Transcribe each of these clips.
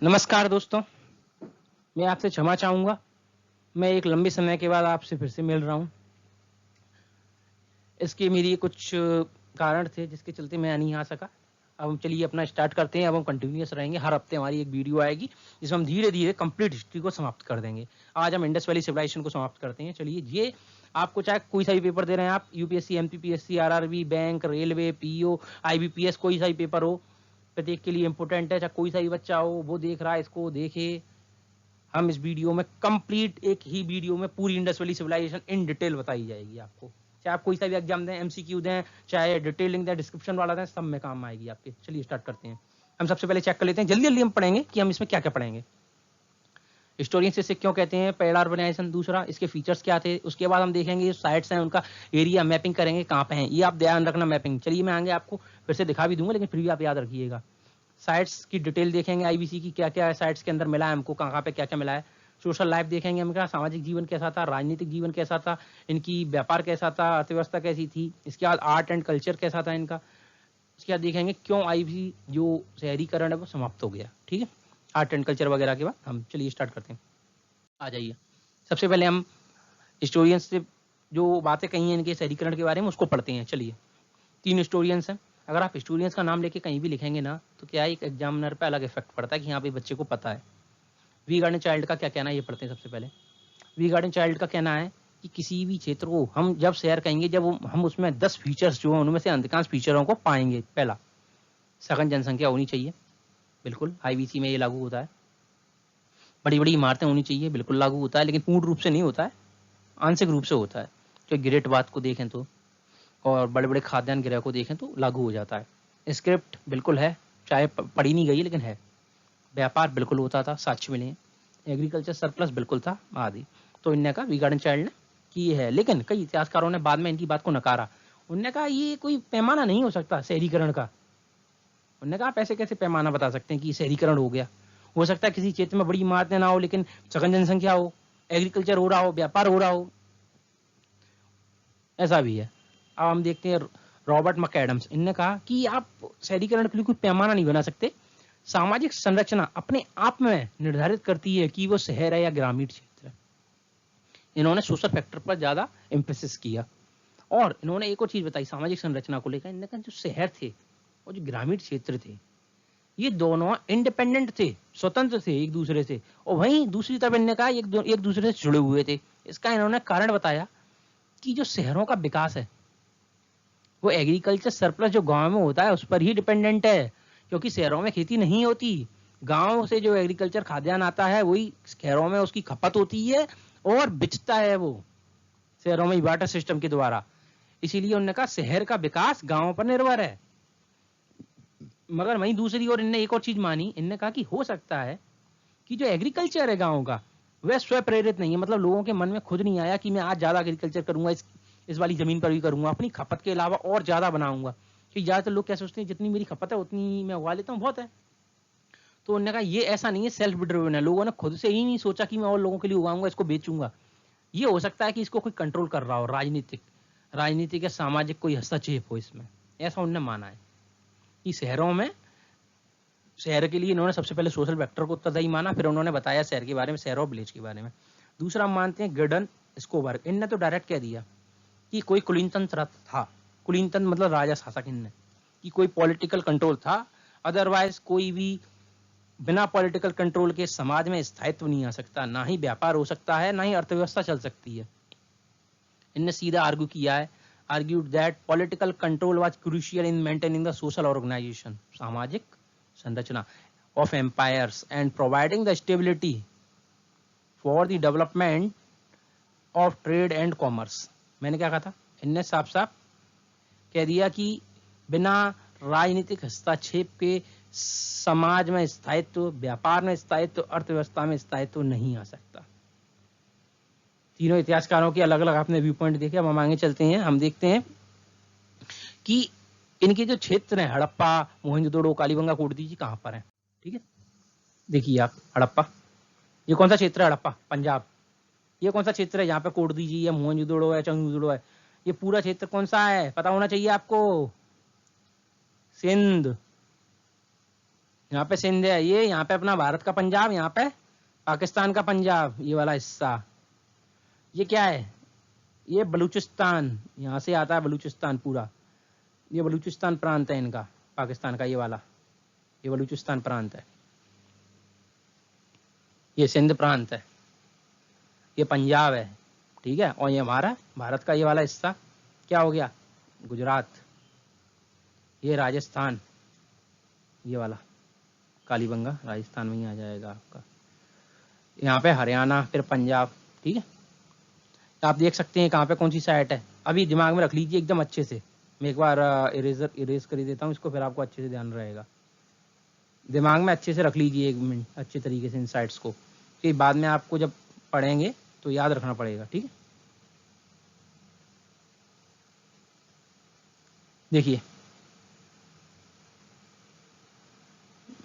नमस्कार दोस्तों, मैं आपसे क्षमा चाहूँगा। मैं एक लंबे समय के बाद आपसे फिर से मिल रहा हूँ। इसके मेरे कुछ कारण थे जिसके चलते मैं नहीं आ सका। अब हम चलिए अपना स्टार्ट करते हैं। अब हम कंटिन्यूअस रहेंगे। हर हफ्ते हमारी एक वीडियो आएगी जिसमें हम धीरे-धीरे कंप्लीट हिस्ट्री को समाप्त कर देंगे। आज हम इंडस वैली सिविलाइजेशन को समाप्त करते हैं। चलिए, ये आपको चाहे कोई सा भी पेपर दे रहे हैं आप, UPSC, MPPSC, RRB, bank, railway, PO, IBPS, कोई सा भी पेपर हो, प्रत्येक के लिए इंपॉर्टेंट है। चाहे कोई सा भी बच्चा हो वो देख रहा है, इसको देखे। हम इस वीडियो में कंप्लीट एक ही वीडियो में पूरी Indus valley civilisation in detail बताई जाएगी आपको। चाहे आप कोई सा भी एग्जाम दें, एमसीक्यू दें, चाहे डिटेलिंग दें, डिस्क्रिप्शन वाला दें, सब में काम आएगी आपके। चलिए स्टार्ट करते हैं। हम सबसे पहले चेक कर लेते हैं, जल्दी जल्दी हम पढ़ेंगे कि हम इसमें क्या क्या पढ़ेंगे। हिस्टोरियन से क्यों कहते हैं, पैरा अर्बनाइजेशन, दूसरा इसके फीचर्स क्या थे। उसके बाद हम देखेंगे साइट्स हैं उनका एरिया मैपिंग करेंगे कहाँ पे हैं, ये आप ध्यान रखना मैपिंग। चलिए मैं आगे आपको फिर से दिखा भी दूंगा, लेकिन फिर भी आप याद रखिएगा। साइट्स की डिटेल देखेंगे, आईबीसी की क्या क्या साइट्स के अंदर मिला है हमको, कहाँ पे क्या क्या मिला है। सोशल लाइफ देखेंगे हम, क्या सामाजिक जीवन कैसा था, राजनीतिक जीवन कैसा था, इनकी व्यापार कैसा था, अर्थव्यवस्था कैसी थी। इसके बाद आर्ट एंड कल्चर कैसा था इनका। उसके बाद देखेंगे क्यों आईबीसी जो शहरीकरण है वो समाप्त हो गया। ठीक है, आर्ट एंड कल्चर वगैरह के बाद हम चलिए स्टार्ट करते हैं। आ जाइए, सबसे पहले हम हिस्टोरियंस से जो बातें कही हैं इनके शहरीकरण के बारे में उसको पढ़ते हैं। चलिए, 3 हिस्टोरियंस हैं। अगर आप हिस्टोरियंस का नाम लेके कहीं भी लिखेंगे ना, तो क्या है, एक एग्जामिनर पे अलग इफेक्ट पड़ता है कि यहाँ पे बच्चे को पता है। वी गार्डन चाइल्ड का क्या कहना है ये पढ़ते हैं सबसे पहले। वी गार्डन चाइल्ड का कहना है कि किसी भी क्षेत्र को हम जब शेयर कहेंगे, जब हम उसमें 10 फीचर्स जो हैं उनमें से अधिकांश फीचरों को पाएंगे। पहला, सघन जनसंख्या होनी चाहिए, बिल्कुल आईबीसी में ये लागू होता है। बड़ी बड़ी इमारतें होनी चाहिए, बिल्कुल लागू होता है, लेकिन पूर्ण रूप से नहीं होता है, आंशिक रूप से होता है। तो ग्रेट बात को देखें तो, और बड़े बड़े खाद्यान्न गृह को देखें तो लागू हो जाता है। स्क्रिप्ट बिल्कुल है, चाहे पढ़ी नहीं गई लेकिन है। व्यापार बिल्कुल होता था, साक्ष्य मिले हैं। एग्रीकल्चर सरप्लस बिल्कुल था आदि। तो इनने कहा, वी गार्डन चाइल्ड ने कि ये है, लेकिन कई इतिहासकारों ने बाद में इनकी बात को नकारा। उनने कहा ये कोई पैमाना नहीं हो सकता शहरीकरण का। उन्होंने कहा आप ऐसे कैसे पैमाना बता सकते हैं कि शहरीकरण हो गया। हो सकता है किसी क्षेत्र में बड़ी इमारतें ना हो, लेकिन सघन जनसंख्या हो, एग्रीकल्चर हो रहा हो, व्यापार हो रहा हो, ऐसा भी है। अब हम देखते हैं रॉबर्ट मैकएडम्स। इनने कहा कि आप शहरीकरण के लिए कोई पैमाना नहीं बना सकते। सामाजिक संरचना अपने आप में निर्धारित करती है कि वो शहर है या ग्रामीण क्षेत्र है। इन्होंने सोशल फैक्टर पर ज्यादा एम्फेसिस किया। और इन्होंने एक और चीज बताई सामाजिक संरचना को लेकर। इन्होंने कहा जो शहर थे और जो ग्रामीण क्षेत्र थे, ये दोनों इंडिपेंडेंट थे, स्वतंत्र थे एक दूसरे से। और वहीं दूसरी तरफ इन्होंने कहा एक दूसरे से जुड़े हुए थे। इसका इन्होंने कारण बताया कि जो शहरों का विकास है वो एग्रीकल्चर सरप्लस जो गांव में होता है उस पर ही डिपेंडेंट है, क्योंकि शहरों में खेती नहीं होती। गांव से जो एग्रीकल्चर खाद्यान्न आता है वही शहरों में उसकी खपत होती है और बिचता है वो शहरों में वाटर सिस्टम के द्वारा। इसीलिए उन्होंने कहा शहर का विकास गांवों पर निर्भर है। मगर वहीं दूसरी ओर इनने एक और चीज मानी। इनने कहा कि हो सकता है कि जो एग्रीकल्चर है गांव का वह स्व प्रेरित नहीं है, मतलब लोगों के मन में खुद नहीं आया कि मैं आज ज्यादा एग्रीकल्चर करूंगा, इस वाली जमीन पर भी करूंगा, अपनी खपत के अलावा और ज्यादा बनाऊंगा। कि ज्यादातर लोग क्या सोचते हैं, जितनी मेरी खपत है उतनी मैं उगा लेता हूँ, बहुत है। तो उन्होंने कहा ये ऐसा नहीं है, सेल्फ ड्रिवन है। लोगों ने खुद से ही नहीं सोचा कि मैं और लोगों के लिए उगाऊंगा, इसको बेचूंगा। ये हो सकता है कि इसको कोई कंट्रोल कर रहा हो, राजनीतिक या सामाजिक कोई हस्तक्षेप हो इसमें, ऐसा उन्होंने माना है। कि शहरों में, शहर के लिए इन्होंने सबसे पहले सोशल वेक्टर को उत्तरदायी माना, फिर उन्होंने बताया शहर के बारे में, शहर और विलेज के बारे में। दूसरा हम मानते हैं गिडन स्कोबर्ग। इनने तो डायरेक्ट कह दिया कि कोई कुलीन तंत्र था। कुलीन तंत्र मतलब राजा शासक। इनने कि कोई पॉलिटिकल कंट्रोल था, अदरवाइज कोई भी बिना पॉलिटिकल कंट्रोल के समाज में स्थायित्व नहीं आ सकता, ना ही व्यापार हो सकता है, ना ही अर्थव्यवस्था चल सकती है। इनने सीधा आर्ग्यू किया है, argued that political control was crucial in maintaining the social organization, सामाजिक संरचना of empires and providing the stability for the development of trade and commerce। मैंने क्या कहा था, इनने साफ साफ कह दिया कि बिना राजनीतिक हस्तक्षेप के समाज में स्थायित्व, व्यापार में स्थायित्व, अर्थव्यवस्था में स्थायित्व नहीं आ सकता। तीनों इतिहासकारों के अलग अलग आपने व्यू पॉइंट देखे। अब हम आगे चलते हैं, हम देखते हैं कि इनके जो क्षेत्र हैं, हड़प्पा, मोहनजोदड़ो, कालीबंगा, कोटदीजी कहाँ पर हैं। ठीक है, देखिए आप, हड़प्पा, ये कौन सा क्षेत्र है, हड़प्पा पंजाब। ये कौन सा क्षेत्र है, यहाँ पे कोटदीजी है, मोहनजोदड़ो है, चंगजोदड़ो है। ये पूरा क्षेत्र कौन सा है, पता होना चाहिए आपको, सिंध। यहाँ पे सिंध है, ये यहाँ पे अपना भारत का पंजाब, यहाँ पे पाकिस्तान का पंजाब, ये वाला हिस्सा। ये क्या है, ये बलूचिस्तान, यहाँ से आता है बलूचिस्तान पूरा, ये बलूचिस्तान प्रांत है इनका, पाकिस्तान का ये वाला, ये बलूचिस्तान प्रांत है। ये सिंध प्रांत है, ये पंजाब है, ठीक है। और ये हमारा भारत का ये वाला हिस्सा क्या हो गया, गुजरात। ये राजस्थान, ये वाला कालीबंगा राजस्थान में ही आ जाएगा आपका। यहाँ पे हरियाणा, फिर पंजाब, ठीक है। आप देख सकते हैं कहाँ पे कौन सी साइट है, अभी दिमाग में रख लीजिए एकदम अच्छे से। मैं एक बार इरेज कर देता हूँ इसको, फिर आपको अच्छे से ध्यान रहेगा। दिमाग में अच्छे से रख लीजिए 1 मिनट अच्छे तरीके से इन साइट्स को, कि बाद में आपको जब पढ़ेंगे तो याद रखना पड़ेगा, ठीक है। देखिए,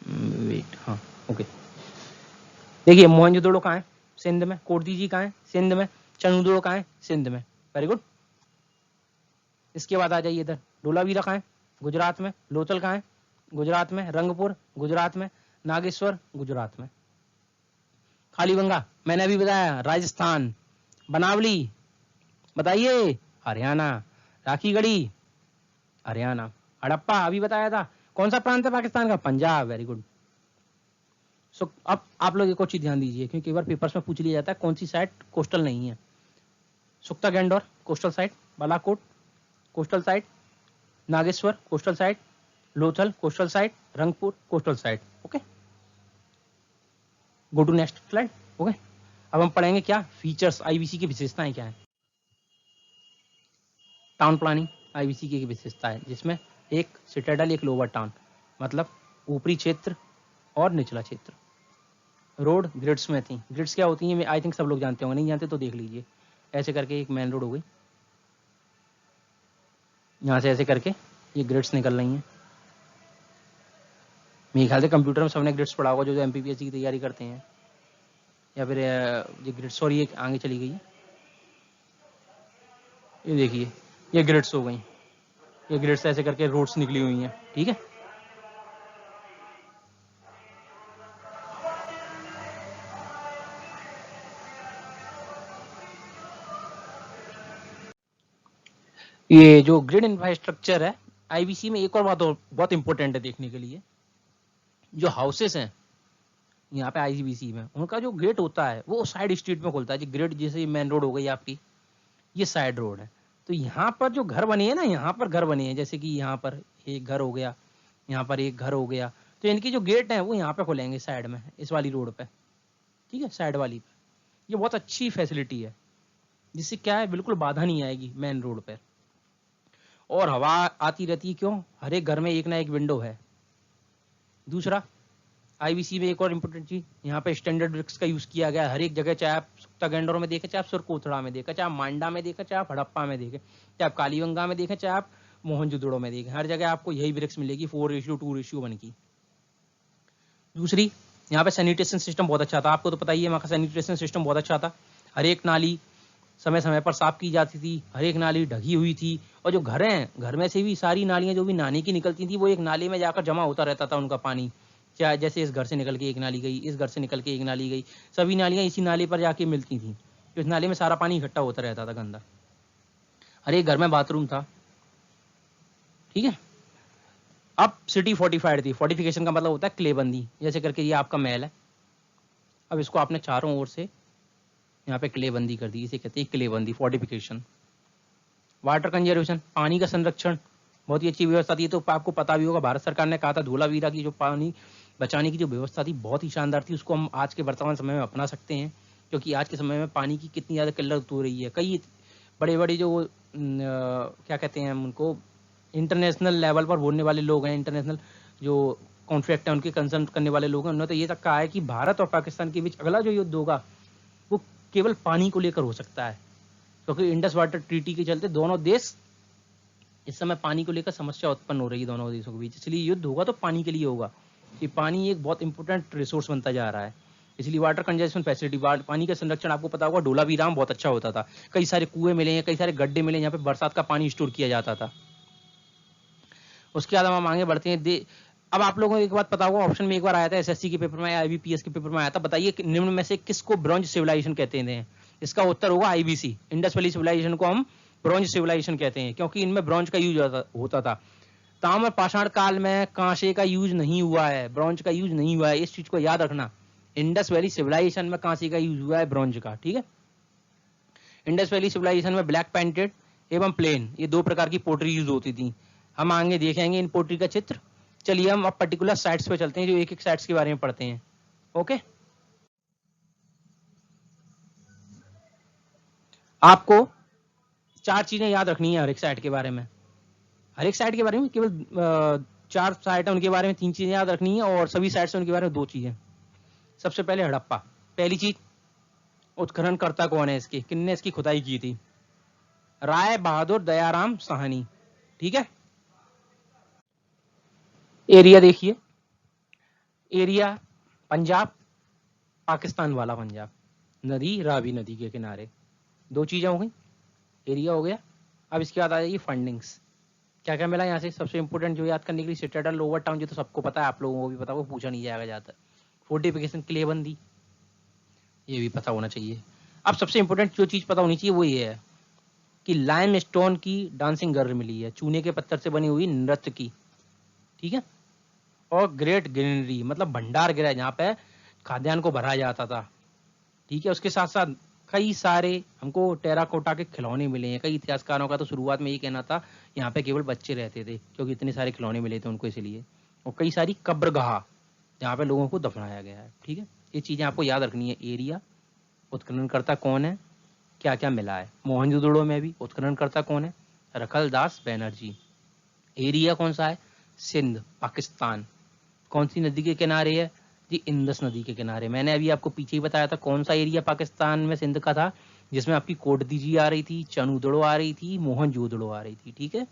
वेट, हाँ, ओके। देखिए मोहनजोदड़ो कहाँ है, सिंध में। कोटदीजी कहाँ है, सिंध में। चंदुदड़ो कहाँ है, सिंध में। Very good. इसके बाद आ जाइए इधर, धोलावीरा कहाँ है, गुजरात में। लोथल कहाँ है, गुजरात में। रंगपुर गुजरात में। नागेश्वर गुजरात में। कालीबंगा मैंने अभी बताया राजस्थान। बनावली बताइए हरियाणा। राखीगढ़ी हरियाणा। हड़प्पा अभी बताया था, कौन सा प्रांत है पाकिस्तान का, पंजाब। Very good. सो अब आप लोग एक और चीज ध्यान दीजिए, क्योंकि एक बार पेपर्स में पूछ लिया जाता है कौन सी साइट कोस्टल नहीं है। सुक्ता Dor coastal site, Balakot coastal site, Nageshwar coastal site, Lothal coastal site, Rangpur coastal site. Okay, go to next slide. Okay, अब हम पढ़ेंगे क्या फीचर्स, आईबीसी की विशेषताएं क्या है। टाउन प्लानिंग आईबीसी की विशेषता है, जिसमें एक सिटाडेल, एक लोअर टाउन, मतलब ऊपरी क्षेत्र और निचला क्षेत्र। रोड ग्रिड्स में थी। ग्रिड्स क्या होती हैं, आई थिंक सब लोग जानते होंगे, नहीं जानते तो देख लीजिए। ऐसे करके एक मेन रोड हो गई, यहाँ से ऐसे करके ये ग्रिड्स निकल रही हैं। मेरे ख्याल से कंप्यूटर में सबने ग्रिड्स पढ़ा होगा, जो एमपीपीएससी की तैयारी करते हैं, या फिर ये ग्रिड्स, सॉरी ये आगे चली गई है। ये देखिए, ये ग्रिड्स हो गई, ये ग्रिड्स ऐसे करके रोड्स निकली हुई हैं, ठीक है। ये जो ग्रिड इंफ्रास्ट्रक्चर है आईबीसी में, एक और बात बहुत इंपॉर्टेंट है देखने के लिए, जो हाउसेस हैं यहाँ पे आईबीसी में, उनका जो गेट होता है वो साइड स्ट्रीट में खुलता है। जो ग्रिड जैसे मेन रोड हो गई आपकी, ये साइड रोड है। तो यहाँ पर जो घर बने हैं ना, यहाँ पर घर बने हैं, जैसे कि यहाँ पर एक घर हो गया, यहाँ पर एक घर हो गया, तो इनकी जो गेट है वो यहाँ पे खुलेंगे साइड में, इस वाली रोड पे, ठीक है, साइड वाली पे। ये बहुत अच्छी फैसिलिटी है, जिससे क्या है, बिल्कुल बाधा नहीं आएगी मेन रोड पे, और हवा आती रहती है। क्यों, हर एक घर में एक ना एक विंडो है। दूसरा, आईबीसी में एक और इम्पोर्टेंट चीज, यहाँ पे स्टैंडर्ड ब्रिक्स का यूज किया गया है हर एक जगह, चाहे आप सुक्ता गैंडोर में देखें, चाहे आप सुरकोथड़ा में देखें, चाहे आप मांडा में देखें, चाहे आप हड़प्पा में देखें, चाहे आप कालीबंगा में देखें, चाहे आप मोहनजोदड़ो में देखें, हर जगह आपको यही ब्रिक्स मिलेगी 4:2:1 की। दूसरी, यहाँ पे सैनिटेशन सिस्टम बहुत अच्छा था, आपको तो पता ही है, वहाँ का सैनिटेशन सिस्टम बहुत अच्छा था। हर एक नाली समय समय पर साफ की जाती थी, हर एक नाली ढकी हुई थी, और जो घर हैं, घर में से भी सारी नालियां जो भी नहाने की निकलती थी, वो एक नाली में जाकर जमा होता रहता था उनका पानी। चाहे जैसे इस घर से निकल के एक नाली गई, इस घर से निकल के एक नाली गई, सभी नालियां इसी नाली पर जाके मिलती थी, तो इस नाली में सारा पानी इकट्ठा होता रहता था गंदा। हर एक घर में बाथरूम था, ठीक है। अब सिटी फोर्टिफाइड थी। फोर्टिफिकेशन का मतलब होता है क्लेबंदी, जैसे करके ये आपका महल है, अब इसको आपने चारों ओर से यहाँ पे क्लेबंदी कर दी, इसे कहते हैं क्लेबंदी, फोर्टिफिकेशन। वाटर कंजर्वेशन, पानी का संरक्षण, बहुत ही अच्छी व्यवस्था थी। तो आपको पता भी होगा, भारत सरकार ने कहा था धोलावीरा की जो पानी बचाने की जो व्यवस्था थी बहुत ही शानदार थी, उसको हम आज के वर्तमान समय में अपना सकते हैं, क्योंकि आज के समय में पानी की कितनी ज़्यादा किल्लत हो रही है। कई बड़े बड़े जो क्या कहते हैं उनको, इंटरनेशनल लेवल पर बोलने वाले लोग हैं, इंटरनेशनल जो कॉन्फ्लिक्ट है उनके कंसर्न करने वाले लोग हैं, उन्होंने तो ये तक कहा है कि भारत और पाकिस्तान के बीच अगला जो युद्ध होगा वो केवल पानी को लेकर हो सकता है, क्योंकि इंडस वाटर ट्रीटी के चलते दोनों देश इस समय पानी को लेकर समस्या उत्पन्न हो रही है दोनों देशों के बीच, इसलिए युद्ध होगा तो पानी के लिए होगा, कि पानी एक बहुत इंपॉर्टेंट रिसोर्स बनता जा रहा है। इसलिए वाटर कंजर्वेशन फैसिलिटी, पानी का संरक्षण, आपको पता होगा धोलावीरा में बहुत अच्छा होता था, कई सारे कुएं मिले हैं, कई सारे गड्ढे मिले, यहाँ पे बरसात का पानी स्टोर किया जाता था। उसके बाद हम आगे बढ़ते हैं, अब आप लोगों को एक बात पता होगा, ऑप्शन में एक बार आया था एसएससी के पेपर में, आईबीपीएस के पेपर में आया था, बताइए निम्न में से किसको ब्रॉन्ज सिविलाइजेशन कहते हैं? इसका उत्तर होगा आईबीसी, इंडस वैली सिविलाइजेशन को हम ब्रॉन्ज सिविलाइजेशन कहते हैं, क्योंकि इनमें ब्रॉन्ज का यूज होता था। ताम्र पाषाण काल में कांसे का यूज नहीं हुआ है, ब्रॉन्ज का यूज नहीं हुआ है, इस चीज को याद रखना। इंडस वैली सिविलाइजेशन में कांसे का यूज हुआ है, ब्रॉन्ज का, ठीक है। इंडस वैली सिविलाइजेशन में ब्लैक पेंटेड एवं प्लेन, ये दो प्रकार की पोटरी यूज होती थी। हम आगे देखेंगे इन पोटरी का चित्र। चलिए हम अब पर्टिकुलर साइट्स पे चलते हैं, जो एक एक साइट्स के बारे में पढ़ते हैं। ओके, आपको चार चीजें याद रखनी है हर एक साइट के बारे में। हर एक साइट के बारे में केवल चार साइट है, उनके बारे में तीन चीजें याद रखनी है, और सभी साइट से उनके बारे में दो चीजें। सबसे पहले हड़प्पा। पहली चीज, उत्खनन करता कौन है इसकी, किसने इसकी खुदाई की थी? राय बहादुर दयाराम साहनी, ठीक है। एरिया देखिए, एरिया पंजाब, पाकिस्तान वाला पंजाब, नदी रावी नदी के किनारे। दो चीजें हो गई, एरिया हो गया। अब इसके बाद आ जाइए फंडिंग्स। क्या क्या मिला यहाँ से? सबसे इंपोर्टेंट जो याद करने के लिए, सिटाडेल, लोअर टाउन, जो तो सबको पता है, आप लोगों को भी पता है, वो पूछा नहीं जाएगा ज्यादा। फोर्टिफिकेशन, किलेबंदी, ये भी पता होना चाहिए। अब सबसे इंपोर्टेंट जो चीज पता होनी चाहिए वो ये है कि लाइम स्टोन की डांसिंग गर्ल मिली है, चूने के पत्थर से बनी हुई नृत्य की, ठीक है। और ग्रेट ग्रेनरी, मतलब भंडार गृह, जहाँ पे खाद्यान्न को भरा जाता था, ठीक है। उसके साथ साथ कई सारे हमको टेराकोटा के खिलौने मिले हैं। कई इतिहासकारों का तो शुरुआत में ये कहना था यहाँ पे केवल बच्चे रहते थे, क्योंकि इतने सारे खिलौने मिले थे उनको, इसलिए। और कई सारी कब्रगाह जहाँ पे लोगों को दफनाया गया है, ठीक है। ये चीजें आपको याद रखनी है। एरिया, उत्खननकर्ता कौन है, क्या क्या मिला है। मोहनजोदड़ो में भी उत्खननकर्ता कौन है? रखलदास बैनर्जी। एरिया कौन सा है? सिंध, पाकिस्तान। कौन सी नदी के किनारे है जी? इंदस नदी के किनारे। मैंने अभी आपको पीछे ही बताया था कौन सा एरिया पाकिस्तान में सिंध का था, जिसमें आपकी कोटदीजी आ रही थी, चनूदड़ो आ रही थी, मोहनजोदड़ो आ रही थी, ठीक है।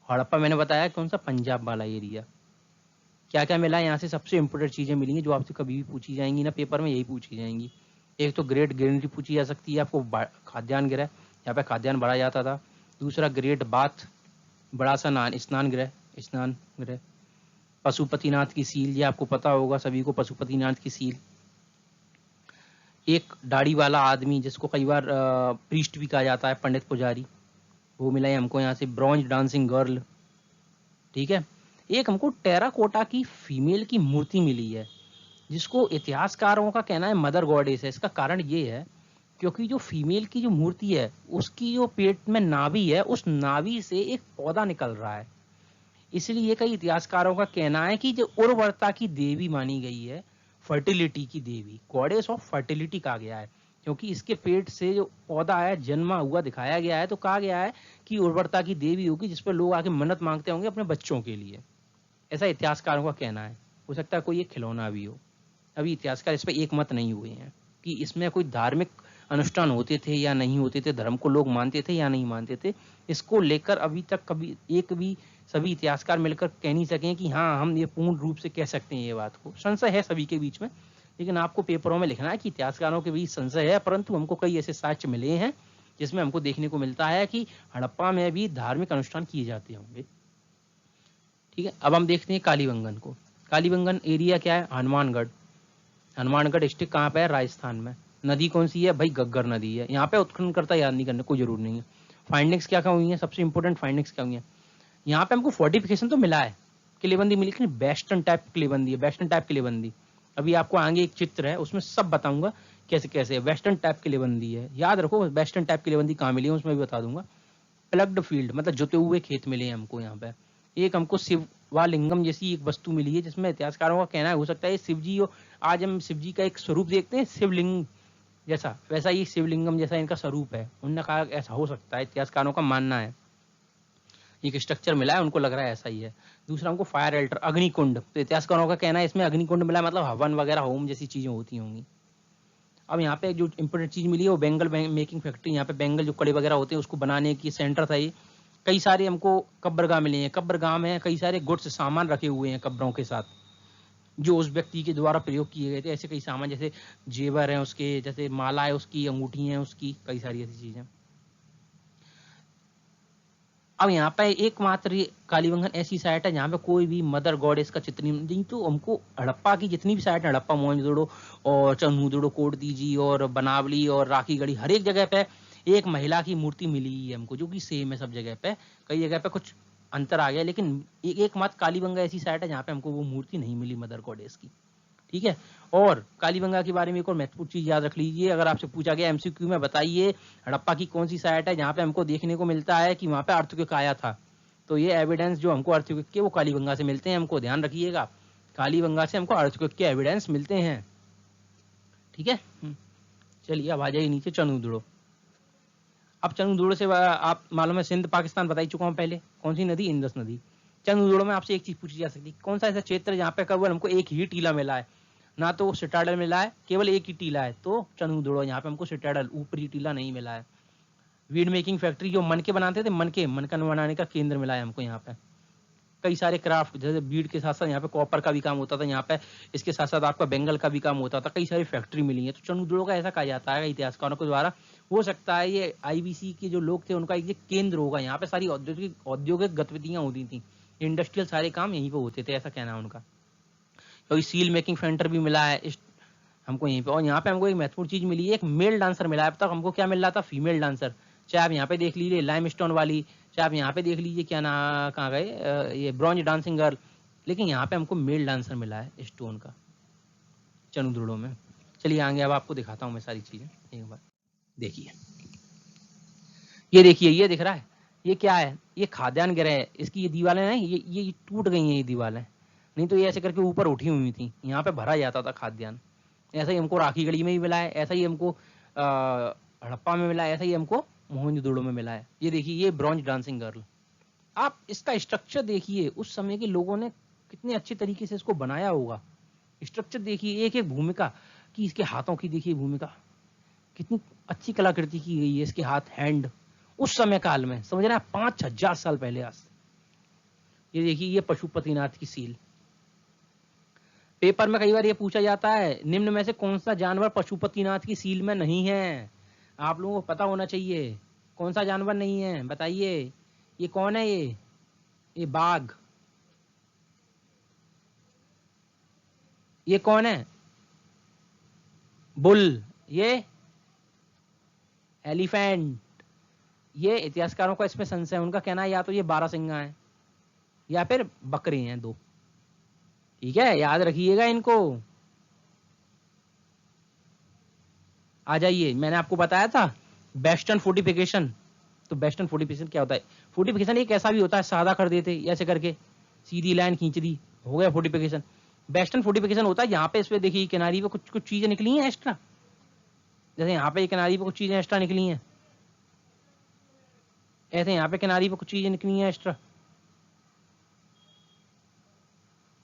हड़प्पा मैंने बताया कौन सा, पंजाब वाला एरिया। क्या क्या मिला यहाँ से? सबसे इंपोर्टेंट चीजें मिलेंगी जो आपसे कभी भी पूछी जाएंगी ना पेपर में, यही पूछी जाएंगी। एक तो ग्रेट ग्रेनरी पूछी जा सकती है आपको, खाद्यान्न गृह, यहाँ पे खाद्यान्न बढ़ा जाता था। दूसरा ग्रेट बाथ, बड़ा सा स्नान गृह, स्नान गृह। पशुपतिनाथ की सील, ये आपको पता होगा सभी को, पशुपतिनाथ की सील। एक दाढ़ी वाला आदमी जिसको कई बार प्रीस्ट भी कहा जाता है, पंडित पुजारी, वो मिला है हमको यहाँ से। ब्रॉन्ज डांसिंग गर्ल, ठीक है। एक हमको टेराकोटा की फीमेल की मूर्ति मिली है, जिसको इतिहासकारों का कहना है मदर गॉडेस है। इसका कारण ये है क्योंकि जो फीमेल की जो मूर्ति है, उसकी जो पेट में नाभि है, उस नाभि से एक पौधा निकल रहा है। इसलिए कई इतिहासकारों का कहना है कि जो उर्वरता की देवी मानी गई है, फर्टिलिटी की देवी, गॉडेस ऑफ फर्टिलिटी कहा गया है, क्योंकि इसके पेट से जो पौधा है जन्मा हुआ दिखाया गया है, तो कहा गया है कि उर्वरता की देवी होगी, जिस पर लोग आके मन्नत मांगते होंगे अपने बच्चों के लिए। ऐसा इतिहासकारों का कहना है। हो सकता है कोई एक खिलौना भी हो। अभी इतिहासकार इस पर एक मत नहीं हुए हैं कि इसमें कोई धार्मिक अनुष्ठान होते थे या नहीं होते थे, धर्म को लोग मानते थे या नहीं मानते थे। इसको लेकर अभी तक कभी एक भी सभी इतिहासकार मिलकर कह नहीं सके कि हाँ हम ये पूर्ण रूप से कह सकते हैं। ये बात को संशय है सभी के बीच में, लेकिन आपको पेपरों में लिखना है कि इतिहासकारों के बीच संशय है, परंतु हमको कई ऐसे साक्ष्य मिले हैं जिसमें हमको देखने को मिलता है कि हड़प्पा में भी धार्मिक अनुष्ठान किए जाते होंगे, ठीक है। अब हम देखते हैं कालीबंगन को। कालीबंगन एरिया क्या है? हनुमानगढ़। हनुमानगढ़ डिस्ट्रिक्ट कहाँ पे है? राजस्थान में। नदी कौन सी है भाई? घग्गर नदी है। यहाँ पे उत्खनन करता याद नहीं करने कोई जरूर नहीं है। फाइंडिंग्स क्या क्या हुई है? सबसे इंपोर्टेंट फाइंडिंग्स क्या हुई है? यहाँ पे हमको फोर्टिफिकेशन तो मिला है, किलेबंदी मिली, लेकिन वेस्टर्न टाइप किलेबंदी है, वेस्टर्न टाइप किलेबंदी। अभी आपको आगे एक चित्र है, उसमें सब बताऊंगा कैसे कैसे वेस्टर्न टाइप किलेबंदी है। याद रखो वेस्टर्न टाइप किलेबंदी कहाँ मिली है, उसमें भी बता दूंगा। प्लग्ड फील्ड, मतलब जुते हुए खेत मिले हैं हमको यहाँ पे। एक हमको शिवालिंगम जैसी एक वस्तु मिली है, जिसमें इतिहासकारों का कहना है हो सकता है शिव जी हो। आज हम शिव जी का एक स्वरूप देखते हैं शिवलिंग जैसा, वैसा ही शिवलिंगम जैसा इनका स्वरूप है। उन्होंने कहा ऐसा हो सकता है, इतिहासकारों का मानना है। एक स्ट्रक्चर मिला है, उनको लग रहा है ऐसा ही है। दूसरा हमको फायर एल्टर, अग्निकुंड, तो इतिहासकारों का कहना है इसमें अग्निकुंड मिला है, मतलब हवन वगैरह होम जैसी चीजें होती होंगी। अब यहाँ पे जो इंपोर्टेंट चीज मिली है वो बेंगल मेकिंग फैक्ट्री। यहाँ पे बेंगल जो कड़े वगैरह होते हैं उसको बनाने की सेंटर था ये। कई सारे हमको कब्रगाह मिले हैं। कब्रगाह में कई सारे गुड्स सामान रखे हुए हैं कब्रों के साथ, जो उस व्यक्ति के द्वारा प्रयोग किए गए थे। ऐसे कई सामान जैसे जेवर है उसके, जैसे माला है उसकी, अंगूठी है उसकी, कई सारी ऐसी चीजें। अब यहाँ पे एकमात्र कालीबंगन ऐसी साइट है जहाँ पे कोई भी मदर गॉडेस का चित्र नहीं। तो हमको हड़प्पा की जितनी भी साइट है, हड़प्पा, मोहनजोदड़ो और चंदूदड़ो, कोटदीजी और बनावली और राखीगढ़ी, हर एक जगह पे एक महिला की मूर्ति मिली है हमको, जो कि सेम है सब जगह पे। कई जगह पे कुछ अंतर आ गया, लेकिन एकमात्र कालीबंगा ऐसी साइट है जहाँ पे हमको वो मूर्ति नहीं मिली मदर गॉडेस की। ठीक है। और कालीबंगा के बारे में एक और महत्वपूर्ण चीज याद रख लीजिए, अगर आपसे पूछा गया एमसीक्यू में, बताइए हड़प्पा की कौन सी साइट है जहाँ पे हमको देखने को मिलता है कि वहां पे अर्थक्वेक आया था, तो ये एविडेंस जो हमको अर्थक्वेक के वो कालीबंगा से मिलते हैं। हमको ध्यान रखिएगा, कालीबंगा से हमको अर्थक्वेक के एविडेंस मिलते हैं। ठीक है। चलिए अब आ जाइए नीचे चंदूदड़ो। अब चंदूदड़ो से आप मालूम है सिंध पाकिस्तान बता ही चुका हूँ पहले। कौन सी नदी? इंदस नदी। चंदूदड़ो में आपसे एक चीज पूछी जा सकती है, कौन सा ऐसा क्षेत्र है जहाँ पे केवल हमको एक ही टीला मिला है, ना तो सिटाडल मिला है, केवल एक ही टीला है? तो चंदूदड़ो। यहाँ पे हमको सिटाडल, ऊपरी टीला नहीं मिला है। वीड मेकिंग फैक्ट्री जो मनके बनाते थे, मनका बनाने का केंद्र मिला है हमको यहाँ पे। कई सारे क्राफ्ट, जैसे बीड के साथ साथ यहाँ पे कॉपर का भी काम होता था, यहाँ पे इसके साथ साथ आपका बेंगल का भी काम होता था। कई सारी फैक्ट्री मिली है। तो चंदूदड़ो का ऐसा कहा जाता है इतिहासकारों के द्वारा, हो सकता है ये आईबीसी के जो लोग थे उनका एक केंद्र होगा। यहाँ पे सारी औद्योगिक गतिविधियां होती थी, इंडस्ट्रियल सारे काम यहीं पे होते थे, ऐसा कहना है उनका। तो सील मेकिंग सेंटर भी मिला है हमको यहीं पे। और यहाँ पे हमको एक महत्वपूर्ण चीज मिली है, एक मेल डांसर मिला है। अब तक हमको क्या मिल रहा था? Female dancer. चाहे आप यहाँ पे देख लीजिए लाइमस्टोन वाली, चाहे आप यहाँ पे देख लीजिए क्या ना, कहाँ गए, ये ब्रॉन्ज डांसिंग गर्ल, लेकिन यहाँ पे हमको मेल डांसर मिला है स्टोन का, चंदूदड़ो में। चलिए आगे अब आपको दिखाता हूँ मैं सारी चीजें एक बार। देखिए, ये देखिए, ये दिख रहा है, ये क्या है? ये खाद्यान्न गिरह है। इसकी ये दीवारें हैं, ये टूट गई हैं ये दीवारें, नहीं तो ये ऐसे करके ऊपर उठी हुई थी। यहाँ पे भरा जाता था खाद्यान्न। ऐसा ही हमको राखीगढ़ी में भी मिला है, ऐसा ही हमको हड़प्पा में मिला है, ऐसा ही हमको मोहनजोदड़ो में मिला है। ये देखिए, ये ब्रॉन्ज डांसिंग गर्ल। आप इसका स्ट्रक्चर देखिए, उस समय के लोगों ने कितने अच्छे तरीके से इसको बनाया होगा। स्ट्रक्चर देखिए, एक एक भूमिका की, इसके हाथों की देखिए भूमिका, कितनी अच्छी कलाकृति की गई है। इसके हाथ, हैंड, उस समय काल में, समझ रहे हैं, 5000 साल पहले आज। ये देखिए, ये पशुपतिनाथ की सील। पेपर में कई बार ये पूछा जाता है, निम्न में से कौन सा जानवर पशुपतिनाथ की सील में नहीं है? आप लोगों को पता होना चाहिए कौन सा जानवर नहीं है, बताइए। ये कौन है? ये बाघ। ये कौन है? बुल। ये एलिफेंट। ये इतिहासकारों का इसमें संशय है, उनका कहना है या तो ये बारहसिंगा है या फिर बकरे हैं दो। ठीक है, याद रखिएगा इनको। आ जाइए, मैंने आपको बताया था वेस्टर्न फोर्टिफिकेशन। तो वेस्टर्न फोर्टिफिकेशन क्या होता है? फोर्टिफिकेशन एक ऐसा भी होता है, सादा कर देते ऐसे करके, सीधी लाइन खींच दी, हो गया फोर्टिफिकेशन। वेस्टर्न फोर्टिफिकेशन होता है यहाँ पे, इस पे देखिए किनारी पे कुछ कुछ चीजें निकली हैं एक्स्ट्रा, जैसे यहाँ पे किनारी पे कुछ चीजें एक्स्ट्रा निकली हैं, ऐसे यहाँ पे किनारी पे कुछ चीजें निकली हैं एक्स्ट्रा,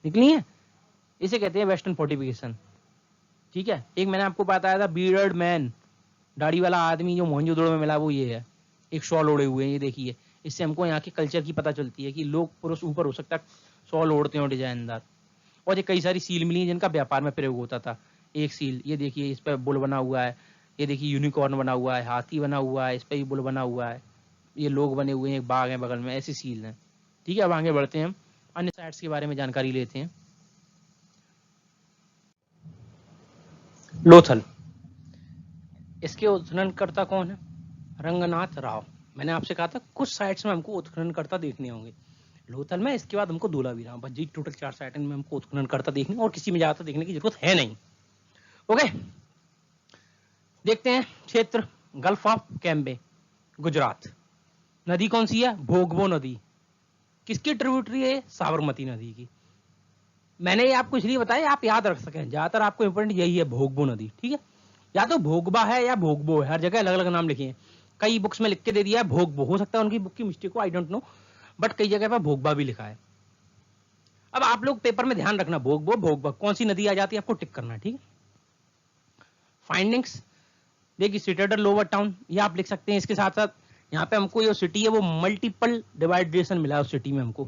निकली हैं, इसे कहते हैं वेस्टर्न फोर्टिफिकेशन। ठीक है। एक मैंने आपको बताया था बीयर्ड मैन, दाढ़ी वाला आदमी जो मोहनजोदड़ो में मिला, वो ये है, एक शॉल ओढ़े हुए हैं, ये देखिए। इससे हमको यहाँ के कल्चर की पता चलती है कि लोग पुरुष ऊपर हो सकता है शॉल ओढ़ते हो डिजाइनदार। और ये कई सारी सील मिली जिनका व्यापार में प्रयोग होता था। एक सील, ये देखिए, इस पर बुल बना हुआ है, ये देखिए यूनिकॉर्न बना हुआ है, हाथी बना हुआ है, इस पर भी बुल बना हुआ है, ये लोग बने हुए हैं, एक बाघ है बगल में, ऐसी सील है। ठीक है, अब आगे बढ़ते हैं, हम अन्य साइट्स के बारे में जानकारी लेते हैं। लोथल, इसके उत्खननकर्ता कौन है? रंगनाथ राव। मैंने आपसे कहा था कुछ साइट्स में हमको उत्खननकर्ता देखने होंगे, लोथल में, इसके बाद हमको धोलावीरा, बस जी टोटल 4 साइट में हमको उत्खननकर्ता देखने, और किसी में ज्यादा देखने की जरूरत है नहीं। ओके, देखते हैं क्षेत्र गल्फ ऑफ कैम्बे, गुजरात। नदी कौन सी है? भोगबो नदी। किसकी ट्रिब्यूटरी है? साबरमती नदी की। मैंने ये आपको इसलिए बताया आप याद रख सकें, ज्यादातर आपको इंपोर्टेंट यही है, भोगबो नदी। ठीक है, या तो भोगबा है या भोगबो है, हर जगह अलग अलग नाम लिखे हैं। कई बुक्स में लिख के दे दिया है भोगबो, हो सकता है उनकी बुक की मिस्टेक हो, आई डोंट नो, बट कई जगह पर भोगबा भी लिखा है। अब आप लोग पेपर में ध्यान रखना, भोगबो भोगबा कौन सी नदी आ जाती है आपको टिक करना है। ठीक है, फाइंडिंग्स देखिए, सिटाडेल लोअर टाउन, ये आप लिख सकते हैं। इसके साथ साथ यहाँ पे हमको जो सिटी है वो मल्टीपल डिवाइडेशन मिला है उस सिटी में हमको।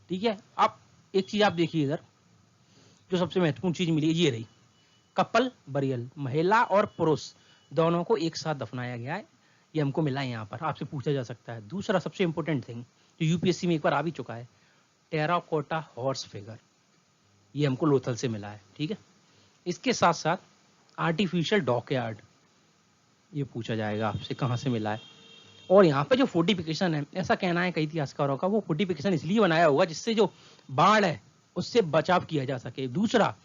ठीक है, आप एक चीज आप देखिए इधर, जो सबसे महत्वपूर्ण चीज मिली ये रही, कपल बरियल, महिला और पुरुष दोनों को एक साथ दफनाया गया है। ये हमको मिला है यहाँ पर, आपसे पूछा जा सकता है। दूसरा सबसे इंपॉर्टेंट थिंग जो यूपीएससी में एक बार आ भी चुका है, टेराकोटा हॉर्स फिगर, ये हमको लोथल से मिला है, ठीक है। इसके साथ साथ आर्टिफिशियल डॉकयार्ड, ये पूछा जाएगा आपसे कहाँ से मिला है। और यहाँ पे जो फोर्टिफिकेशन है, ऐसा कहना है कई इतिहासकारों का, वो फोर्टिफिकेशन इसलिए बनाया होगा जिससे जो बाढ़ है उससे बचाव किया जा सके। दूसरा,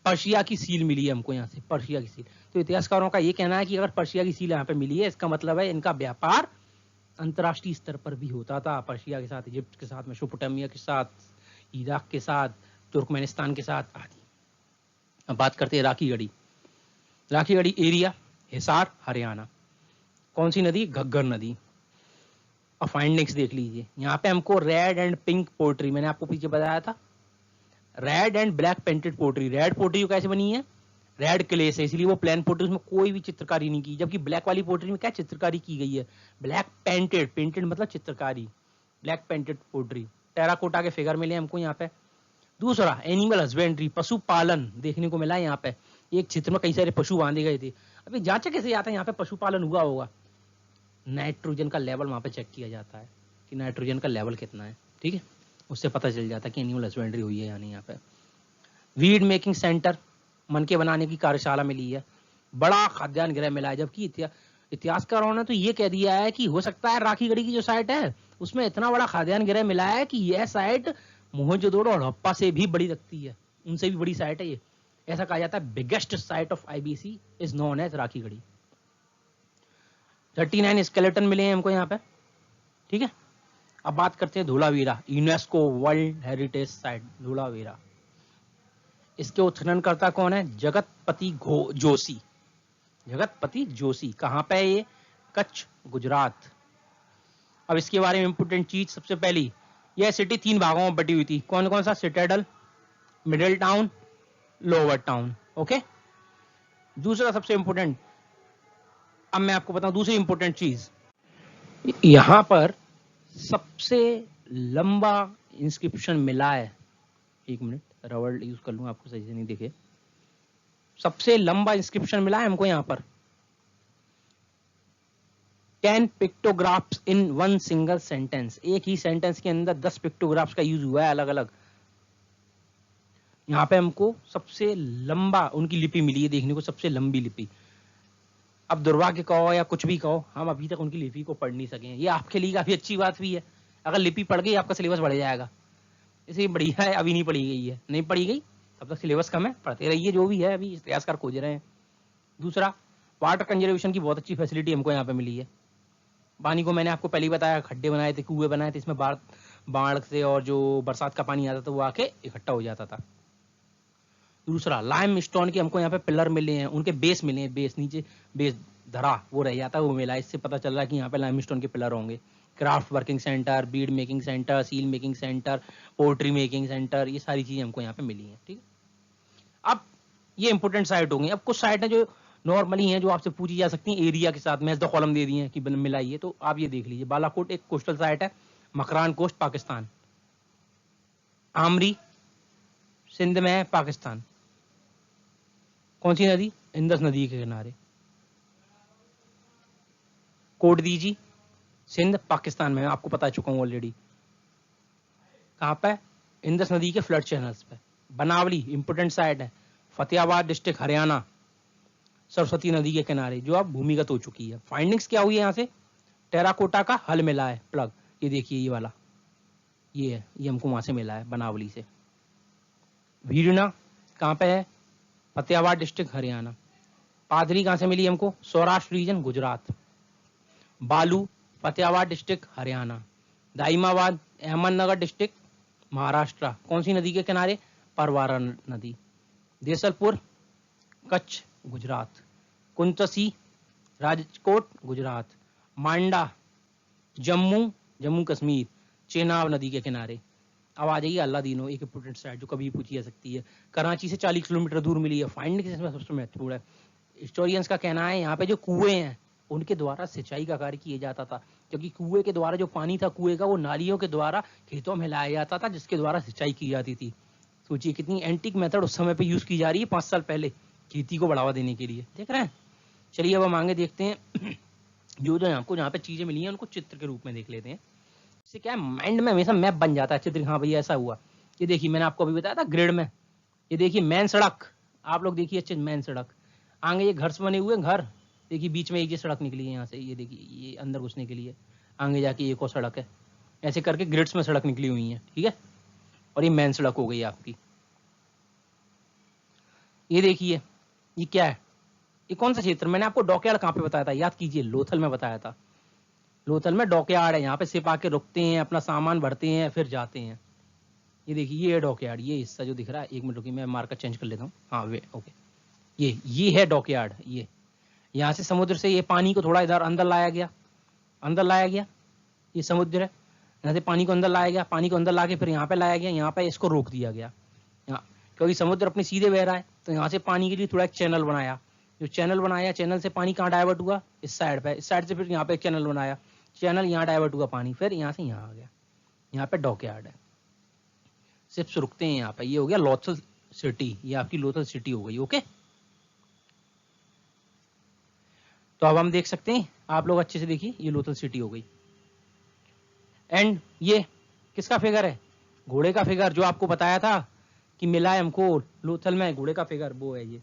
पर्शिया की सील मिली है हमको यहाँ से, पर्शिया की सील। तो इतिहासकारों का ये कहना है कि अगर पर्शिया की सील यहाँ पे मिली है, इसका मतलब है इनका व्यापार अंतर्राष्ट्रीय स्तर पर भी होता था, पर्शिया के साथ, इजिप्ट के साथ, मेसोपोटामिया के साथ, इराक के साथ, तुर्कमेनिस्तान के साथ आदि। अब बात करते हैं राखी गढ़ी। राखी गढ़ी एरिया हिसार हरियाणा। कौन सी नदी? घग्गर नदी। अब फाइंडिंग्स देख लीजिए, यहाँ पे हमको रेड एंड पिंक पोट्री, मैंने आपको पीछे बताया था, red and black painted pottery. Red pottery कैसे बनी है? रेड क्ले से, इसलिए वो प्लेन पोट्री, उसमें कोई भी चित्रकारी नहीं की। जबकि ब्लैक वाली पोट्री में क्या चित्रकारी की गई है? ब्लैक पेंटेड, पेंटेड मतलब चित्रकारी, ब्लैक पेंटेड पोट्री। टेराकोटा के फिगर मिले हमको यहाँ पे। दूसरा, एनिमल हस्बेंड्री, पशुपालन देखने को मिला है यहाँ पे। एक क्षेत्र में कई सारे पशु बांधे गए थे। अभी जांचा कैसे जाता है यहाँ पे पशुपालन हुआ होगा? नाइट्रोजन का लेवल वहां पे चेक किया जाता है कि नाइट्रोजन का लेवल कितना है, ठीक है, उससे पता चल जाता है कि एनिमल हस्बेंड्री हुई है या नहीं। यहाँ पे वीड मेकिंग सेंटर, मन के बनाने की कार्यशाला मिली है। बड़ा खाद्यान्न गृह मिला है। जबकि इतिहासकारों ने तो ये कह दिया है कि हो सकता है राखी गढ़ी की जो साइट है उसमें इतना बड़ा खाद्यान्न गृह मिला है कि यह साइट मोहनजोदड़ो और हड़प्पा से भी बड़ी लगती है, उनसे भी बड़ी साइट है ये। ऐसा कहा जाता है biggest site of IBC is known as Rakhigarhi. 39 skeleton मिले हैं हमको यहाँ पे, ठीक है। अब बात करते हैं Dholavira, UNESCO world heritage site Dholavira. इसके उत्खननकर्ता कौन है? जगतपति जोशी। जगतपति जोशी। कहाँ पे है ये? कच्छ, गुजरात। अब इसके बारे में इंपोर्टेंट चीज, सबसे पहली, यह सिटी 3 भागों में बटी हुई थी। कौन कौन सा? Citadel, middle town, lower town, okay. दूसरा सबसे इंपोर्टेंट, अब मैं आपको बताऊं दूसरी इंपोर्टेंट चीज, यहां पर सबसे लंबा इंस्क्रिप्शन मिला है। एक मिनट, रबड़ यूज कर लूं, आपको सही से नहीं दिखे। सबसे लंबा इंस्क्रिप्शन मिला है हमको यहां पर, 10 पिक्टोग्राफ्स इन 1 सिंगल सेंटेंस। एक ही सेंटेंस के अंदर 10 पिक्टोग्राफ्स का यूज हुआ है अलग अलग। यहाँ पे हमको सबसे लंबा उनकी लिपि मिली है देखने को, सबसे लंबी लिपि। अब दुर्भाग्य कहो या कुछ भी कहो, हम अभी तक उनकी लिपि को पढ़ नहीं सके हैं। ये आपके लिए काफी अच्छी बात भी है, अगर लिपि पढ़ गई आपका सिलेबस बढ़ जाएगा। इसलिए बढ़िया है अभी नहीं पढ़ी गई है, नहीं पढ़ी गई तब तक सिलेबस कम है, पढ़ते रहिए जो भी है, अभी इतिहासकार खोज रहे हैं। दूसरा, वाटर कंजर्वेशन की बहुत अच्छी फैसिलिटी हमको यहाँ पे मिली है। पानी को मैंने आपको पहले ही बताया, खड्डे बनाए थे, कुएं बनाए थे, इसमें बाढ़ से और जो बरसात का पानी आता था वो आके इकट्ठा हो जाता था। दूसरा, लाइम स्टोन के हमको यहाँ पे पिलर मिले हैं, उनके बेस मिले हैं, बेस नीचे बेस धरा वो रह जाता है, वो मिला। इससे पता चल रहा है कि यहाँ पे लाइम स्टोन के पिलर होंगे। Craft working centre, bead making centre, seal making centre, poultry making centre, ये सारी चीजें हमको यहाँ पे मिली हैं, ठीक है। अब ये इंपोर्टेंट साइट होंगी। अब कुछ साइट है जो नॉर्मली हैं, जो आपसे पूछी जा सकती हैं एरिया के साथ, मैच द कॉलम दे दिए हैं कि मिलाइए, तो आप ये देख लीजिए। बालाकोट एक कोस्टल साइट है, मकरान कोस्ट पाकिस्तान। आमरी सिंध में है, पाकिस्तान। कौन सी नदी? इंदस नदी के किनारे। कोटदीजी सिंध पाकिस्तान में, आपको बता चुका हूं ऑलरेडी। कहां पे? इंदस नदी के फ्लड चैनल्स पे। बनावली इंपोर्टेंट साइट है, फतेहाबाद डिस्ट्रिक्ट हरियाणा, सरस्वती नदी के किनारे, जो अब भूमिगत हो चुकी है। फाइंडिंग्स क्या हुई है यहाँ से? टेराकोटा का हल मिला है, प्लग, ये देखिए ये वाला, ये है, ये हमको वहां से मिला है बनावली से। भीड़ना कहां पे है? फतेहाबाद डिस्ट्रिक्ट हरियाणा। पादरी कहां से मिली हमको? सौराष्ट्र रीजन गुजरात। बालू फतेहाबाद डिस्ट्रिक्ट हरियाणा। दाइमाबाद अहमदनगर डिस्ट्रिक्ट महाराष्ट्र। कौन सी नदी के किनारे? परवारा नदी। देसलपुर कच्छ गुजरात। कुंतसी राजकोट गुजरात। मांडा जम्मू कश्मीर, चेनाब नदी के किनारे। अब आ जाइए अल्लादीनो, एक इंपोर्टेंट साइट जो कभी पूछी जा सकती है। कराची से 40 किलोमीटर दूर मिली है। फाइंडिंग इसमें सबसे महत्वपूर्ण है, हिस्टोरियंस का कहना है यहाँ पे जो कुएं हैं उनके द्वारा सिंचाई का कार्य किया जाता था, क्योंकि कुएं के द्वारा जो पानी था कुएं का, वो नालियों के द्वारा खेतों में लाया जाता था, जिसके द्वारा सिंचाई की जाती थी। सोचिए कितनी एंटीक मेथड उस समय पे यूज की जा रही है 5 साल पहले खेती को बढ़ावा देने के लिए, देख रहे हैं। चलिए अब हम आगे देखते हैं जो जो आपको जहाँ पे चीजें मिली हैं उनको चित्र के रूप में देख लेते हैं। इससे क्या है, माइंड में हमेशा मैप बन जाता है चित्र, हाँ भैया ऐसा हुआ। ये देखिए मैंने आपको अभी बताया था ग्रिड में, ये देखिए मेन सड़क, आप लोग देखिए अच्छे मेन सड़क, आगे ये घर से बने हुए घर, देखिए बीच में एक ये सड़क निकली है यहाँ से, ये देखिए ये अंदर घुसने के लिए, आगे जाके एक और सड़क है, ऐसे करके ग्रिड्स में सड़क निकली हुई है, ठीक है। और ये मेन सड़क हो गई आपकी। ये देखिए ये क्या है, ये कौन सा क्षेत्र, मैंने आपको डॉकयार्ड कहाँ पे बताया था, याद कीजिए, लोथल में बताया था। लोथल में डॉकयार्ड है, यहाँ पे सिर्फ आके रुकते हैं, अपना सामान भरते हैं, फिर जाते हैं। ये देखिए ये है डॉकयार्ड, ये हिस्सा जो दिख रहा है, एक मिनट रुकिए मैं मार्कर चेंज कर लेता हूँ, हाँ वे ओके, ये है डॉकयार्ड। ये यहाँ से समुद्र से ये पानी को थोड़ा इधर अंदर लाया गया, अंदर लाया गया, ये समुद्र है, यहाँ से पानी को अंदर लाया गया, पानी को अंदर ला के फिर यहाँ पे लाया गया, यहाँ पे इसको रोक दिया गया, यहाँ क्योंकि समुद्र अपने सीधे बह रहा है, तो यहाँ से पानी के लिए थोड़ा एक चैनल बनाया, जो चैनल बनाया, चैनल से पानी कहाँ डाइवर्ट हुआ, इस साइड पे, इस साइड से फिर यहाँ पे एक चैनल बनाया, चैनल यहाँ डाइवर्ट हुआ पानी, फिर यहाँ से यहाँ आ गया, यहाँ पे डॉकयार्ड है, शिप्स रुकते हैं यहाँ पे। ये हो गया लोथल सिटी, ये आपकी लोथल सिटी हो गई, ओके। तो अब हम देख सकते हैं, आप लोग अच्छे से देखिए, ये लोथल सिटी हो गई। एंड ये किसका फिगर है, घोड़े का फिगर, जो आपको बताया था कि मिला है हमको लोथल में घोड़े का फिगर, वो है ये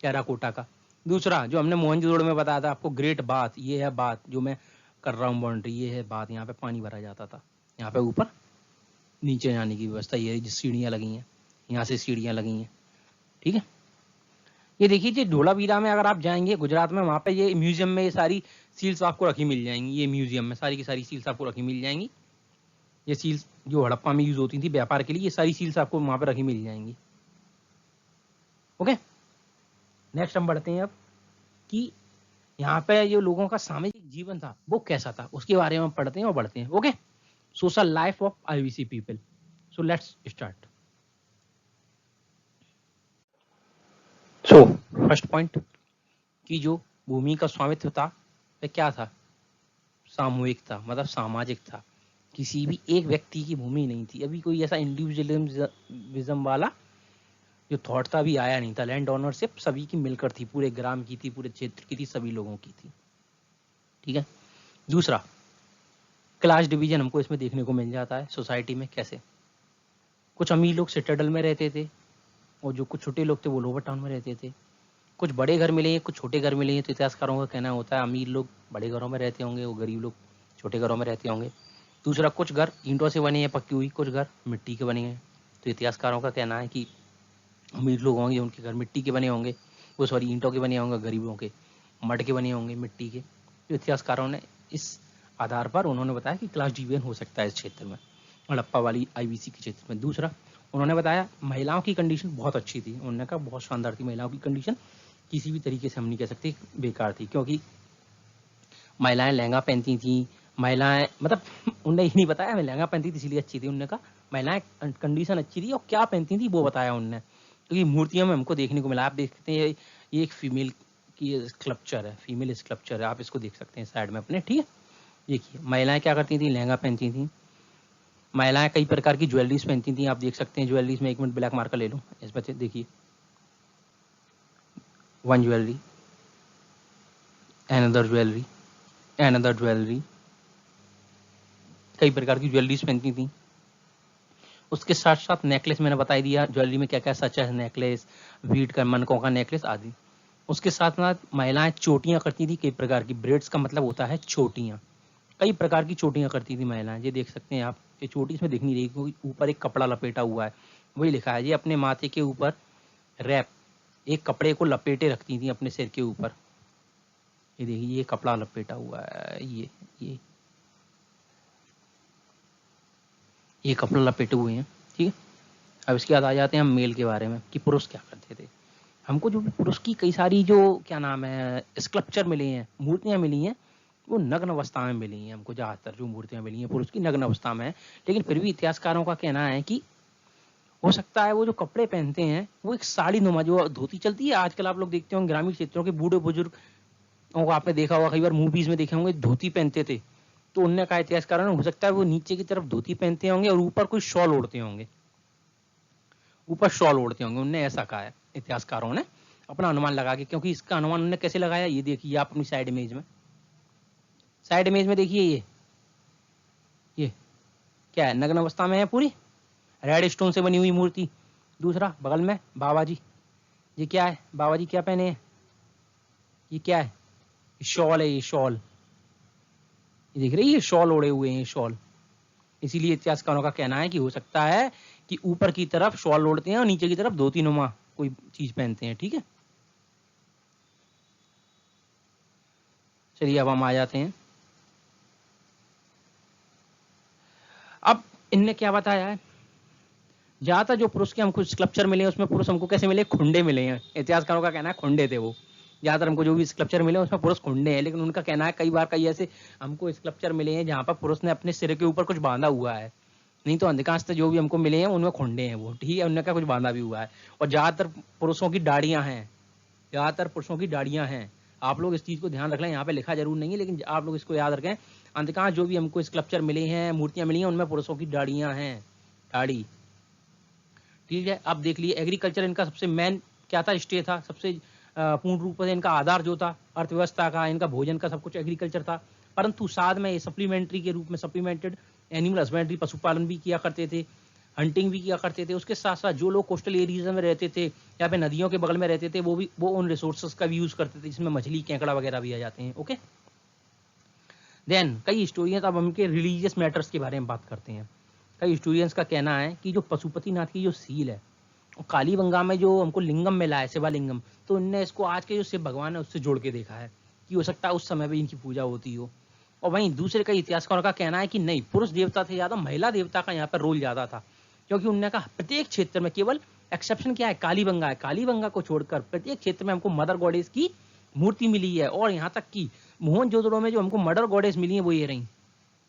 टेराकोटा का। दूसरा जो हमने मोहनजोदड़ो में बताया था आपको, ग्रेट बाथ, ये है बात जो मैं कर रहा हूँ बाउंड्री, ये है बात, यहाँ पे पानी भरा जाता था, यहाँ पे ऊपर नीचे जाने की व्यवस्था, ये जो सीढ़ियाँ लगी हैं, यहाँ से सीढ़ियाँ लगी हैं, ठीक है। ये देखिए जी धोलावीरा में अगर आप जाएंगे गुजरात में, वहाँ पे ये म्यूजियम में ये सारी सील्स आपको रखी मिल जाएंगी, ये म्यूजियम में सारी की सारी सील्स आपको रखी मिल जाएंगी, ये सील्स जो हड़प्पा में यूज होती थी व्यापार के लिए, ये सारी सील्स आपको वहाँ पे रखी मिल जाएंगी, ओके। नेक्स्ट हम बढ़ते हैं अब कि यहाँ पे जो लोगों का सामाजिक जीवन था वो कैसा था, उसके बारे में पढ़ते हैं और बढ़ते हैं, okay. Social life of IVC people, so let's start. So first point कि जो भूमि का स्वामित्व था वह क्या था, सामूहिक था, मतलब सामाजिक था, किसी भी एक व्यक्ति की भूमि नहीं थी, अभी कोई ऐसा इंडिविजुअलिज्म वाला जो थॉट था अभी आया नहीं था, लैंड ओनरशिप सभी की मिलकर थी, पूरे ग्राम की थी, पूरे क्षेत्र की थी, सभी लोगों की थी, ठीक है। दूसरा क्लास डिवीजन हमको इसमें देखने को मिल जाता है सोसाइटी में, कैसे कुछ अमीर लोग सिटाडेल में रहते थे और जो कुछ छोटे लोग थे वो लोअर टाउन में रहते थे, कुछ बड़े घर मिले हैं, कुछ छोटे घर मिले हैं, तो इतिहासकारों का कहना होता है अमीर लोग बड़े घरों में रहते होंगे, वो गरीब लोग छोटे घरों में रहते होंगे। दूसरा कुछ घर ईंटों से बने हैं पक्की हुई, कुछ घर मिट्टी के बने हैं, तो इतिहासकारों का कहना है कि अमीर लोग होंगे उनके घर मिट्टी के बने होंगे, वो सॉरी ईंटों के बने होंगे, गरीबों के मड के बने होंगे, मिट्टी के। तो इतिहासकारों ने इस आधार पर उन्होंने बताया कि क्लास डिवीजन हो सकता है इस क्षेत्र में, हड़प्पा वाली आईवीसी के क्षेत्र में। दूसरा उन्होंने बताया महिलाओं की कंडीशन बहुत अच्छी थी, उन्होंने कहा बहुत शानदार थी महिलाओं की कंडीशन, किसी भी तरीके से हम नहीं कह सकते बेकार थी, क्योंकि महिलाएं लहंगा पहनती थी, महिलाएं मतलब उन्होंने ये नहीं बताया मैं लहंगा पहनती थी इसलिए अच्छी थी, उन्होंने कहा महिलाएं कंडीशन अच्छी थी और क्या पहनती थी वो बताया उन्होंने, क्योंकि मूर्तियों में हमको देखने को मिला, आप देखते हैं ये एक फीमेल की स्कल्पचर है, फीमेल स्कल्पचर है, आप इसको देख सकते हैं साइड में अपने, ठीक है। देखिए महिलाएं क्या करती थी, लहंगा पहनती थी, महिलाएं कई प्रकार की ज्वेलरीज पहनती थी, आप देख सकते हैं ज्वेलरीज में, एक मिनट ब्लैक मार्कर ले लूँ इस बच्चे, देखिए one jewellery, another jewellery, another jewellery, कई प्रकार की ज्वेलरीज पहनती थी। उसके साथ साथ नेकलेस मैंने बता दिया ज्वेलरी में क्या क्या सच है, नेकलेस, बीट का, मनकों का नेकलेस आदि। उसके साथ साथ महिलाएं चोटियां करती थी कई प्रकार की, ब्रेड्स का मतलब होता है चोटियां, कई प्रकार की चोटियां करती थी महिलाएं, ये देख सकते हैं आप, ये चोटी इसमें दिख नहीं रही क्योंकि ऊपर एक कपड़ा लपेटा हुआ है, वही लिखा है, ये अपने माथे के ऊपर रैप, एक कपड़े को लपेटे रखती थी अपने सिर के ऊपर, ये देखिए ये कपड़ा लपेटा हुआ है, ये कपड़ा लपेटे हुए हैं, ठीक है। अब इसके बाद आ जाते हैं हम मेल के बारे में कि पुरुष क्या करते थे। हमको जो पुरुष की कई सारी जो क्या नाम है स्कल्पचर मिली हैं, मूर्तियां मिली हैं, वो नग्न अवस्था में मिली हैं हमको, ज्यादातर जो मूर्तियां मिली हैं पुरुष की नग्न अवस्था में है, लेकिन फिर भी इतिहासकारों का कहना है कि हो सकता है वो जो कपड़े पहनते हैं वो एक साड़ी नुमा, जो धोती चलती है आजकल आप लोग देखते होंगे ग्रामीण क्षेत्रों के बूढ़े बुजुर्ग को, आपने देखा होगा कई बार मूवीज में देखे होंगे धोती पहनते थे, तो उनने कहा इतिहासकारों ने हो सकता है वो नीचे की तरफ धोती पहनते होंगे और ऊपर कोई शॉल ओढ़ते होंगे, ऊपर शॉल ओढ़ते होंगे, उनने ऐसा कहा है इतिहासकारों ने अपना अनुमान लगा के, क्योंकि इसका अनुमान उन्होंने कैसे लगाया ये देखिए आप अपनी साइड इमेज में, साइड इमेज में देखिए ये क्या है, नग्न अवस्था में है पूरी, रेड स्टोन से बनी हुई मूर्ति। दूसरा बगल में बाबा जी, ये क्या है, बाबा जी क्या पहने हैं, ये क्या है, शॉल है, ये शॉल, ये देख रही है, ये शॉल ओढ़े हुए हैं, शॉल। इसीलिए इतिहासकारों का कहना है कि हो सकता है कि ऊपर की तरफ शॉल ओढ़ते हैं और नीचे की तरफ धोती नुमा कोई चीज पहनते हैं। ठीक है, चलिए अब हम आ जाते हैं। अब इनने क्या बताया है, ज्यादातर जो पुरुष के हमको स्कल्पचर मिले हैं उसमें पुरुष हमको कैसे मिले, खुंडे मिले हैं। इतिहासकारों का कहना है खुंडे थे वो, ज्यादातर हमको जो भी स्कल्पचर मिले उसमें पुरुष खुंडे हैं। लेकिन उनका कहना है कई बार कई ऐसे हमको स्कल्पचर मिले हैं जहां पर पुरुष ने अपने सिर के ऊपर कुछ बांधा हुआ है, नहीं तो अधिकांश जो भी हमको मिले हैं उनमें खुंडे हैं वो। ठीक है, उनका कुछ बांधा भी हुआ है। और ज्यादातर पुरुषों की दाढ़ियां हैं, ज्यादातर पुरुषों की दाढ़ियां हैं। आप लोग इस चीज को ध्यान रख लें, यहाँ पे लिखा जरूर नहीं है लेकिन आप लोग इसको याद रखें। अधिकांश जो भी हमको स्कल्पचर मिले हैं, मूर्तियां मिली हैं, उनमें पुरुषों की दाढ़ियां हैं, दाढ़ी। ठीक है, अब देख लिए एग्रीकल्चर इनका सबसे मेन क्या था, स्टे था, सबसे पूर्ण रूप से इनका आधार जो था अर्थव्यवस्था का, इनका भोजन का सब कुछ एग्रीकल्चर था। परंतु साथ में ये सप्लीमेंट्री के रूप में सप्लीमेंटेड एनिमल हस्बेंड्री, पशुपालन भी किया करते थे, हंटिंग भी किया करते थे। उसके साथ साथ जो लोग कोस्टल एरियाज में रहते थे, यहाँ पे नदियों के बगल में रहते थे, वो उन रिसोर्सेज का भी यूज करते थे, जिसमें मछली, केकड़ा वगैरह भी आ जाते हैं। ओके, देन कई हिस्टोरियंस, अब हमके रिलीजियस मैटर्स के बारे में बात करते हैं। कई हिस्टोरियंस का कहना है कि जो पशुपतिनाथ की जो सील है, और कालीबंगा में जो हमको लिंगम मिला है, शिवालिंगम, तो इनने इसको आज के जो शिव भगवान है उससे जोड़ के देखा है कि हो सकता है उस समय भी इनकी पूजा होती हो। और वहीं दूसरे कई इतिहासकारों का कहना है कि नहीं, पुरुष देवता थे ज्यादा, महिला देवता का यहाँ पर रोल ज्यादा था। क्योंकि उन्होंने कहा प्रत्येक क्षेत्र में, केवल एक्सेप्शन क्या है, कालीबंगा है, कालीबंगा को छोड़कर प्रत्येक क्षेत्र में हमको मदर गॉडेस की मूर्ति मिली है। और यहाँ तक कि मोहनजोदड़ो में जो हमको मदर गॉडेस मिली है वो ये रही,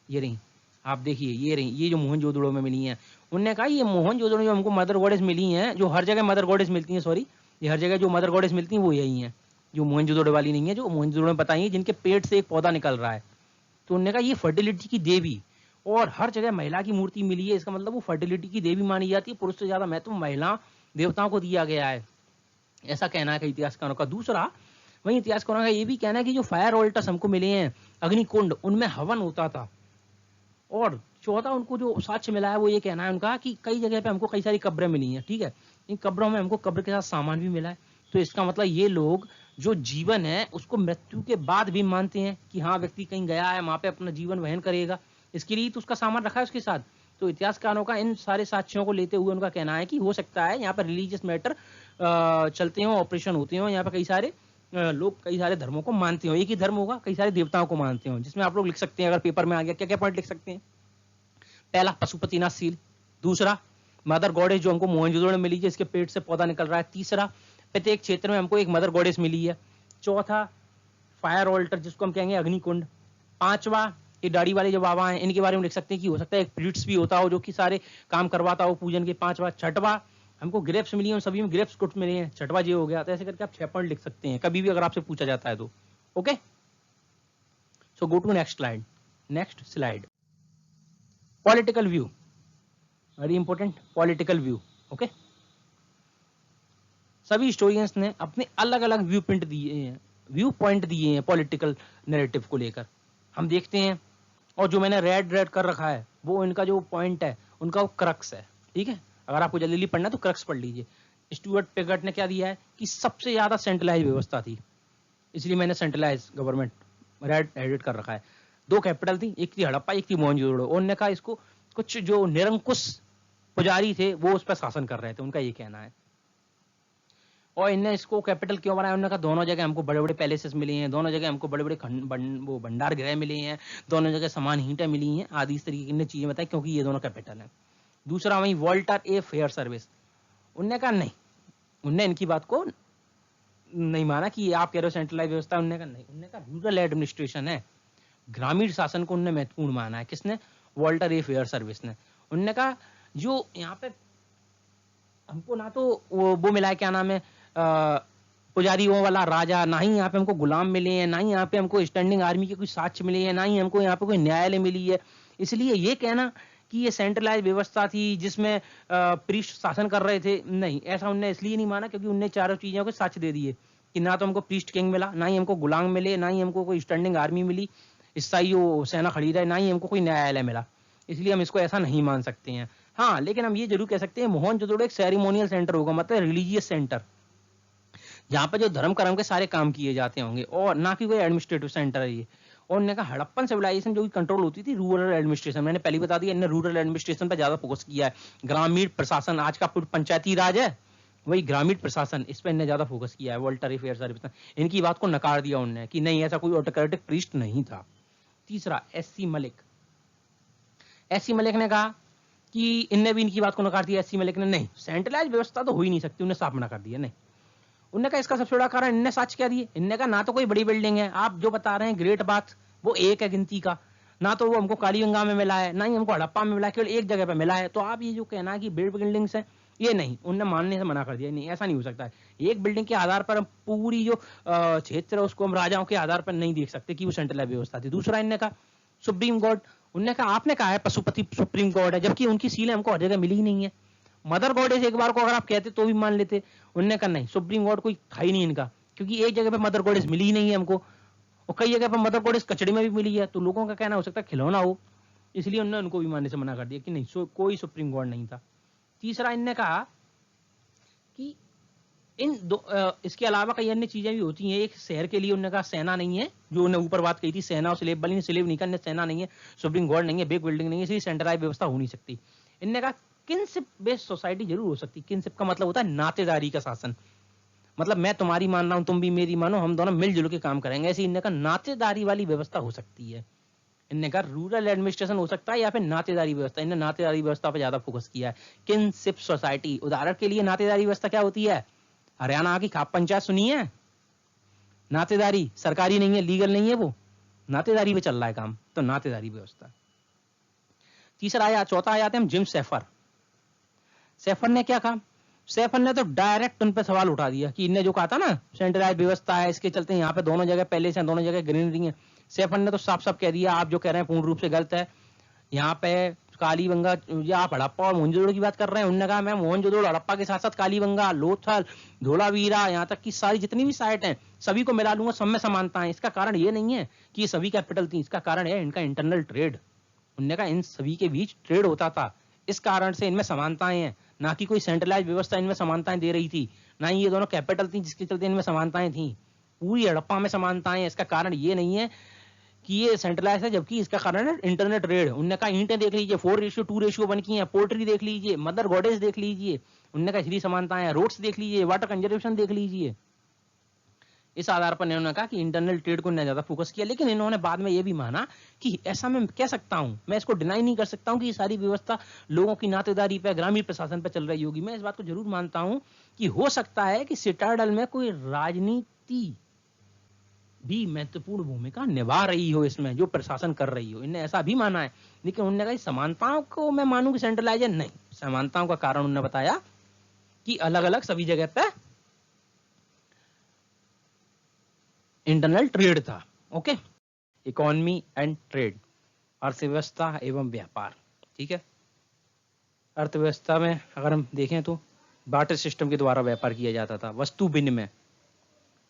ये रही, आप देखिए ये रही, ये जो मोहनजोदड़ो में मिली है। उन्होंने कहा ये मोहनजोदड़ो जो हमको मदर गॉडेस मिली हैं, जो हर जगह मदर गॉडेस मिलती हैं, सॉरी, ये हर जगह जो मदर गॉडेस मिलती हैं वो यही हैं, जो मोहनजोदड़ो वाली नहीं है, जो मोहनजोदड़ो में बताई है, जिनके पेट से एक पौधा निकल रहा है। तो उन्होंने कहा ये फर्टिलिटी की देवी, और हर जगह महिला की मूर्ति मिली है, इसका मतलब वो फर्टिलिटी की देवी मानी जाती है। पुरुष से ज्यादा महत्व महिला देवताओं को दिया गया है, ऐसा कहना है कई इतिहासकारों का। दूसरा वही इतिहासकारों का ये भी कहना है कि जो फायर ऑल्टर्स हमको मिले हैं, अग्निकुंड, उनमें हवन होता था। और चौथा उनको जो साक्ष्य मिला है वो ये कहना है उनका कि कई जगह पे हमको कई सारी कब्रें मिली हैं। ठीक है, इन कब्रों में हमको कब्र के साथ सामान भी मिला है। तो इसका मतलब ये लोग जो जीवन है उसको मृत्यु के बाद भी मानते हैं कि हाँ, व्यक्ति कहीं गया है, वहां पे अपना जीवन वहन करेगा, इसके लिए तो उसका सामान रखा है उसके साथ। तो इतिहासकारों का इन सारे साक्ष्यों को लेते हुए उनका कहना है कि हो सकता है यहाँ पर रिलीजियस मैटर चलते हो, ऑपरेशन होते हो, यहाँ पर कई सारे लोग कई सारे धर्मों को मानते हो, एक ही धर्म होगा, कई सारे देवताओं को मानते हो। जिसमें आप लोग लिख सकते हैं, अगर पेपर में आ गया, क्या क्या पॉइंट लिख सकते हैं। पहला, पशुपतिनाथ सील। दूसरा, मदर गॉडेस जो हमको मोहनजोदड़ो में मिली है, इसके पेट से पौधा निकल रहा है। तीसरा, प्रत्येक क्षेत्र में हमको एक मदर गॉडेस मिली है। चौथा, फायर ऑल्टर जिसको हम कहेंगे अग्निकुंड। पांचवा, ये दाढ़ी वाले जो बाबा हैं, इनके बारे में लिख सकते हैं कि हो सकता है एक प्रीस्ट भी होता हो जो कि सारे काम करवाता हो पूजन के। पांचवा। छठवा, हमको ग्रेप्स मिली हैं, सभी में ग्रेप्स कुछ मिले हैं, छठवा ये हो गया। तो ऐसे करके आप 6 पॉइंट लिख सकते हैं कभी भी अगर आपसे पूछा जाता है तो। Okay, so go to next slide. Next slide, political view, very important, political view. Okay, सभी हिस्टोरियंस ने अपने अलग अलग व्यू पॉइंट दिए हैं, व्यू पॉइंट दिए हैं पॉलिटिकल नैरेटिव को लेकर। हम देखते हैं, और जो मैंने रेड रेड कर रखा है वो इनका जो पॉइंट है, उनका वो क्रक्स है। ठीक है, अगर आपको जल्दी पढ़ना है तो क्रक्स पढ़ लीजिए। स्टुअर्ट पेगट ने क्या दिया है कि सबसे ज्यादा सेंट्रलाइज व्यवस्था थी, इसलिए मैंने सेंट्रलाइज गवर्नमेंट रेड एडिट कर रखा है। 2 कैपिटल थी, एक थी हड़प्पा, एक थी मोहनजोदड़ो। उन्होंने कहा इसको कुछ जो निरंकुश पुजारी थे वो उस पर शासन कर रहे थे, उनका ये कहना है। और इनने इसको कैपिटल क्यों बनाया, उन्होंने कहा दोनों जगह हमको बड़े बड़े पैलेसेस मिले हैं, दोनों जगह हमको बड़े बड़े वो भंडार गृह मिले हैं, दोनों जगह समान ईंटें मिली हैं, आदि इस तरीके की चीजें बताई, क्योंकि ये दोनों कैपिटल हैं। दूसरा, वही वॉल्टर ए फेयर सर्विस। उनने कहा नहीं, उनने इनकी बात को नहीं माना कि आप कह रहे हो सेंट्रलाइज व्यवस्था। उन्होंने कहा नहीं, उन्होंने कहा रूरल एडमिनिस्ट्रेशन है, ग्रामीण शासन को उन्होंने महत्वपूर्ण माना है। किसने? वॉल्टर ए फेयर सर्विस ने। उन्होंने कहा जो यहाँ पे हमको ना तो वो मिला है, क्या नाम है, पुजारियों वाला राजा, ना ही यहाँ पे हमको गुलाम मिले हैं, ना ही यहाँ पे हमको स्टैंडिंग आर्मी के कोई साक्ष्य मिले हैं, ना ही हमको यहाँ पे कोई न्यायालय मिली है। इसलिए ये कहना कि ये सेंट्रलाइज व्यवस्था थी जिसमें प्रीस्ट शासन कर रहे थे, नहीं, ऐसा उनने इसलिए नहीं माना क्योंकि उनने चारों चीजों के साक्ष्य दे दिए कि ना तो हमको प्रीस्ट किंग मिला, ना ही हमको गुलाम मिले, ना ही हमको कोई स्टैंडिंग आर्मी मिली, स्थायी सेना खड़ी रहे, ना ही हमको कोई न्यायालय मिला, इसलिए हम इसको ऐसा नहीं मान सकते हैं। हाँ, लेकिन हम ये जरूर कह सकते हैं मोहनजोदड़ो एक सेरेमोनियल सेंटर होगा, मतलब रिलीजियस सेंटर, जहाँ पे जो धर्म कर्म के सारे काम किए जाते होंगे, और ना कि कोई एडमिनिस्ट्रेटिव सेंटर है ये। और उन्होंने कहा हड़प्पन सिविलाइजेशन जो कंट्रोल होती थी रूरल एडमिनिस्ट्रेशन, मैंने पहले बता दिया, इन्होंने रूरल एडमिनिस्ट्रेशन पर ज्यादा फोकस किया है। ग्रामीण प्रशासन, आज का पंचायती राज है, वही ग्रामीण प्रशासन, इस पर इन्होंने ज्यादा फोकस किया है। वोल्टर अफेयर सर्विस, इनकी बात को नकार दिया उन्होंने कि नहीं, ऐसा कोई ऑटोक्रेटिक प्रीस्ट नहीं था। तीसरा, एससी मलिक। एससी मलिक ने कहा कि इनने भी इनकी बात को नकार दिया। एससी मलिक ने नहीं, सेंट्रलाइज व्यवस्था तो हो ही नहीं सकती, उन्हें साफ मना कर दिया। नहीं, उन्होंने कहा इसका सबसे बड़ा कारण, इनने सच क्या दिए, इनने कहा ना तो कोई बड़ी बिल्डिंग है, आप जो बता रहे हैं ग्रेट बात, वो एक है गिनती का, ना तो वो हमको कालीगंगा में मिला है, ना ही हमको हड़प्पा में मिला है, केवल एक जगह पे मिला है। तो आप ये जो कहना कि बड़ी बिल्डिंग्स है, ये नहीं, उनने मानने से मना कर दिया। नहीं, ऐसा नहीं हो सकता है। एक बिल्डिंग के आधार पर हम पूरी जो क्षेत्र है उसको हम राजाओं के आधार पर नहीं देख सकते कि वो सेंट्रलाइज व्यवस्था थी। दूसरा, इनने कहा सुप्रीम कोर्ट, उनने कहा आपने कहा है पशुपति सुप्रीम कोर्ट है, जबकि उनकी सीलें हमको हर जगह मिली ही नहीं है। मदर गॉडेस एक बार को अगर आप कहते तो भी मान लेते, उनने कहा नहीं, सुप्रीम कोर्ट कोई था ही नहीं इनका, क्योंकि एक जगह पे मदर गॉडेस मिली ही नहीं है हमको, और कई जगह पर मदर गॉडेस कचड़े में भी मिली है। तो लोगों का कहना हो सकता है खिलौना हो, इसलिए उन्होंने उनको भी मानने से मना कर दिया कि नहीं, कोई सुप्रीम कोर्ट नहीं था। तीसरा, इनने कहा कि इसके अलावा कई अन्य चीजें भी होती हैं। एक शहर के लिए उन्होंने कहा सेना नहीं है, जो उन्होंने ऊपर बात कही थी, सेना और स्लेव बलिंग, स्लेव नहीं करने, सेना नहीं है, सुप्रीम कोर्ट नहीं है, बिग बिल्डिंग नहीं है, इसलिए सेंट्रलाइज व्यवस्था हो नहीं सकती। इनने कहा किनशिप बेस्ड सोसाइटी जरूर हो सकती। किनशिप का मतलब होता है नातेदारी का शासन, मतलब मैं तुम्हारी मान रहा हूं, तुम भी मेरी मानो, हम दोनों मिलजुल के काम करेंगे, ऐसी इनने कहा नातेदारी वाली व्यवस्था हो सकती है। इनने कहा रूरल एडमिनिस्ट्रेशन हो सकता है या फिर नातेदारी व्यवस्था, इन्होंने नातेदारी व्यवस्था पर ज्यादा फोकस किया है। किनशिप सोसाइटी, उदाहरण के लिए नातेदारी व्यवस्था क्या होती है, हरियाणा की खाप पंचायत सुनी है, नातेदारी सरकारी नहीं है, लीगल नहीं है, वो नातेदारी पे चल रहा है काम, तो नातेदारी व्यवस्था। तीसरा आया, चौथा आया हम जिम सैफर। सैफर ने क्या कहा, सैफर ने तो डायरेक्ट उन पे सवाल उठा दिया कि इनने जो कहा था ना सेंट्रलाइज व्यवस्था है, इसके चलते यहाँ पे दोनों जगह पहले से दोनों जगह ग्रीनरी है। सैफर ने तो साफ साफ कह दिया आप जो कह रहे हैं पूर्ण रूप से गलत है। यहाँ पे कालीबंगा या आप हड़प्पा और मोहनजोदड़ो की बात कर रहे हैं, उन्होंने कहा मैं मोहनजोदड़ो हड़प्पा के साथ साथ कालीबंगा, लोथल, धोलावीरा, यहाँ तक की सारी जितनी भी साइट हैं सभी को मिला लूंगा, सब में समानता है। इसका कारण ये नहीं है कि ये सभी कैपिटल थी, इसका कारण है इनका इंटरनल ट्रेड। उन्होंने कहा इन सभी के बीच ट्रेड होता था, इस कारण से इनमें समानताएं हैं, ना कि कोई सेंट्रलाइज व्यवस्था इनमें समानताएं दे रही थी, ना ही ये दोनों कैपिटल थी जिसके चलते इनमें समानताएं थी। पूरी हड़प्पा में समानताएं हैं, इसका कारण ये नहीं है कि ये सेंट्रलाइज है, जबकि इसका कारण है इंटरनेट रेड। उन्होंने कहा ईंटें देख लीजिए 4:2 की हैं, पोल्ट्री देख लीजिए, मदर गॉडेस देख लीजिए, उन्होंने कहा इसलिए समानताएं हैं, रोड्स देख लीजिए, वाटर कंजर्वेशन देख लीजिए। इस आधार पर इन्होंने कहा कि इंटरनल ट्रेड को इन्होंने ज्यादा फोकस किया। लेकिन इन्होंने बाद में ये भी माना कि ऐसा मैं कह सकता हूं, मैं इसको डिनाई नहीं कर सकता हूं कि ये सारी व्यवस्था लोगों की नातेदारी पे, ग्रामीण प्रशासन पे चल रही होगी। मैं इस बात को जरूर मानता हूं कि हो सकता है कि सिटाडल में कोई राजनीति भी महत्वपूर्ण भूमिका निभा रही हो, इसमें जो प्रशासन कर रही हो, इन्हें ऐसा भी माना है। लेकिन उन्होंने कहा समानताओं को मैं मानूं कि सेंट्रलाइज नहीं, समानताओं का कारण उन्होंने बताया कि अलग अलग सभी जगह पे इंटरनल ट्रेड था। ओके, इकोनॉमी एंड ट्रेड, अर्थव्यवस्था एवं व्यापार। ठीक है, अर्थव्यवस्था में अगर हम देखें तो बार्टर सिस्टम के द्वारा व्यापार किया जाता था, वस्तु विनिमय,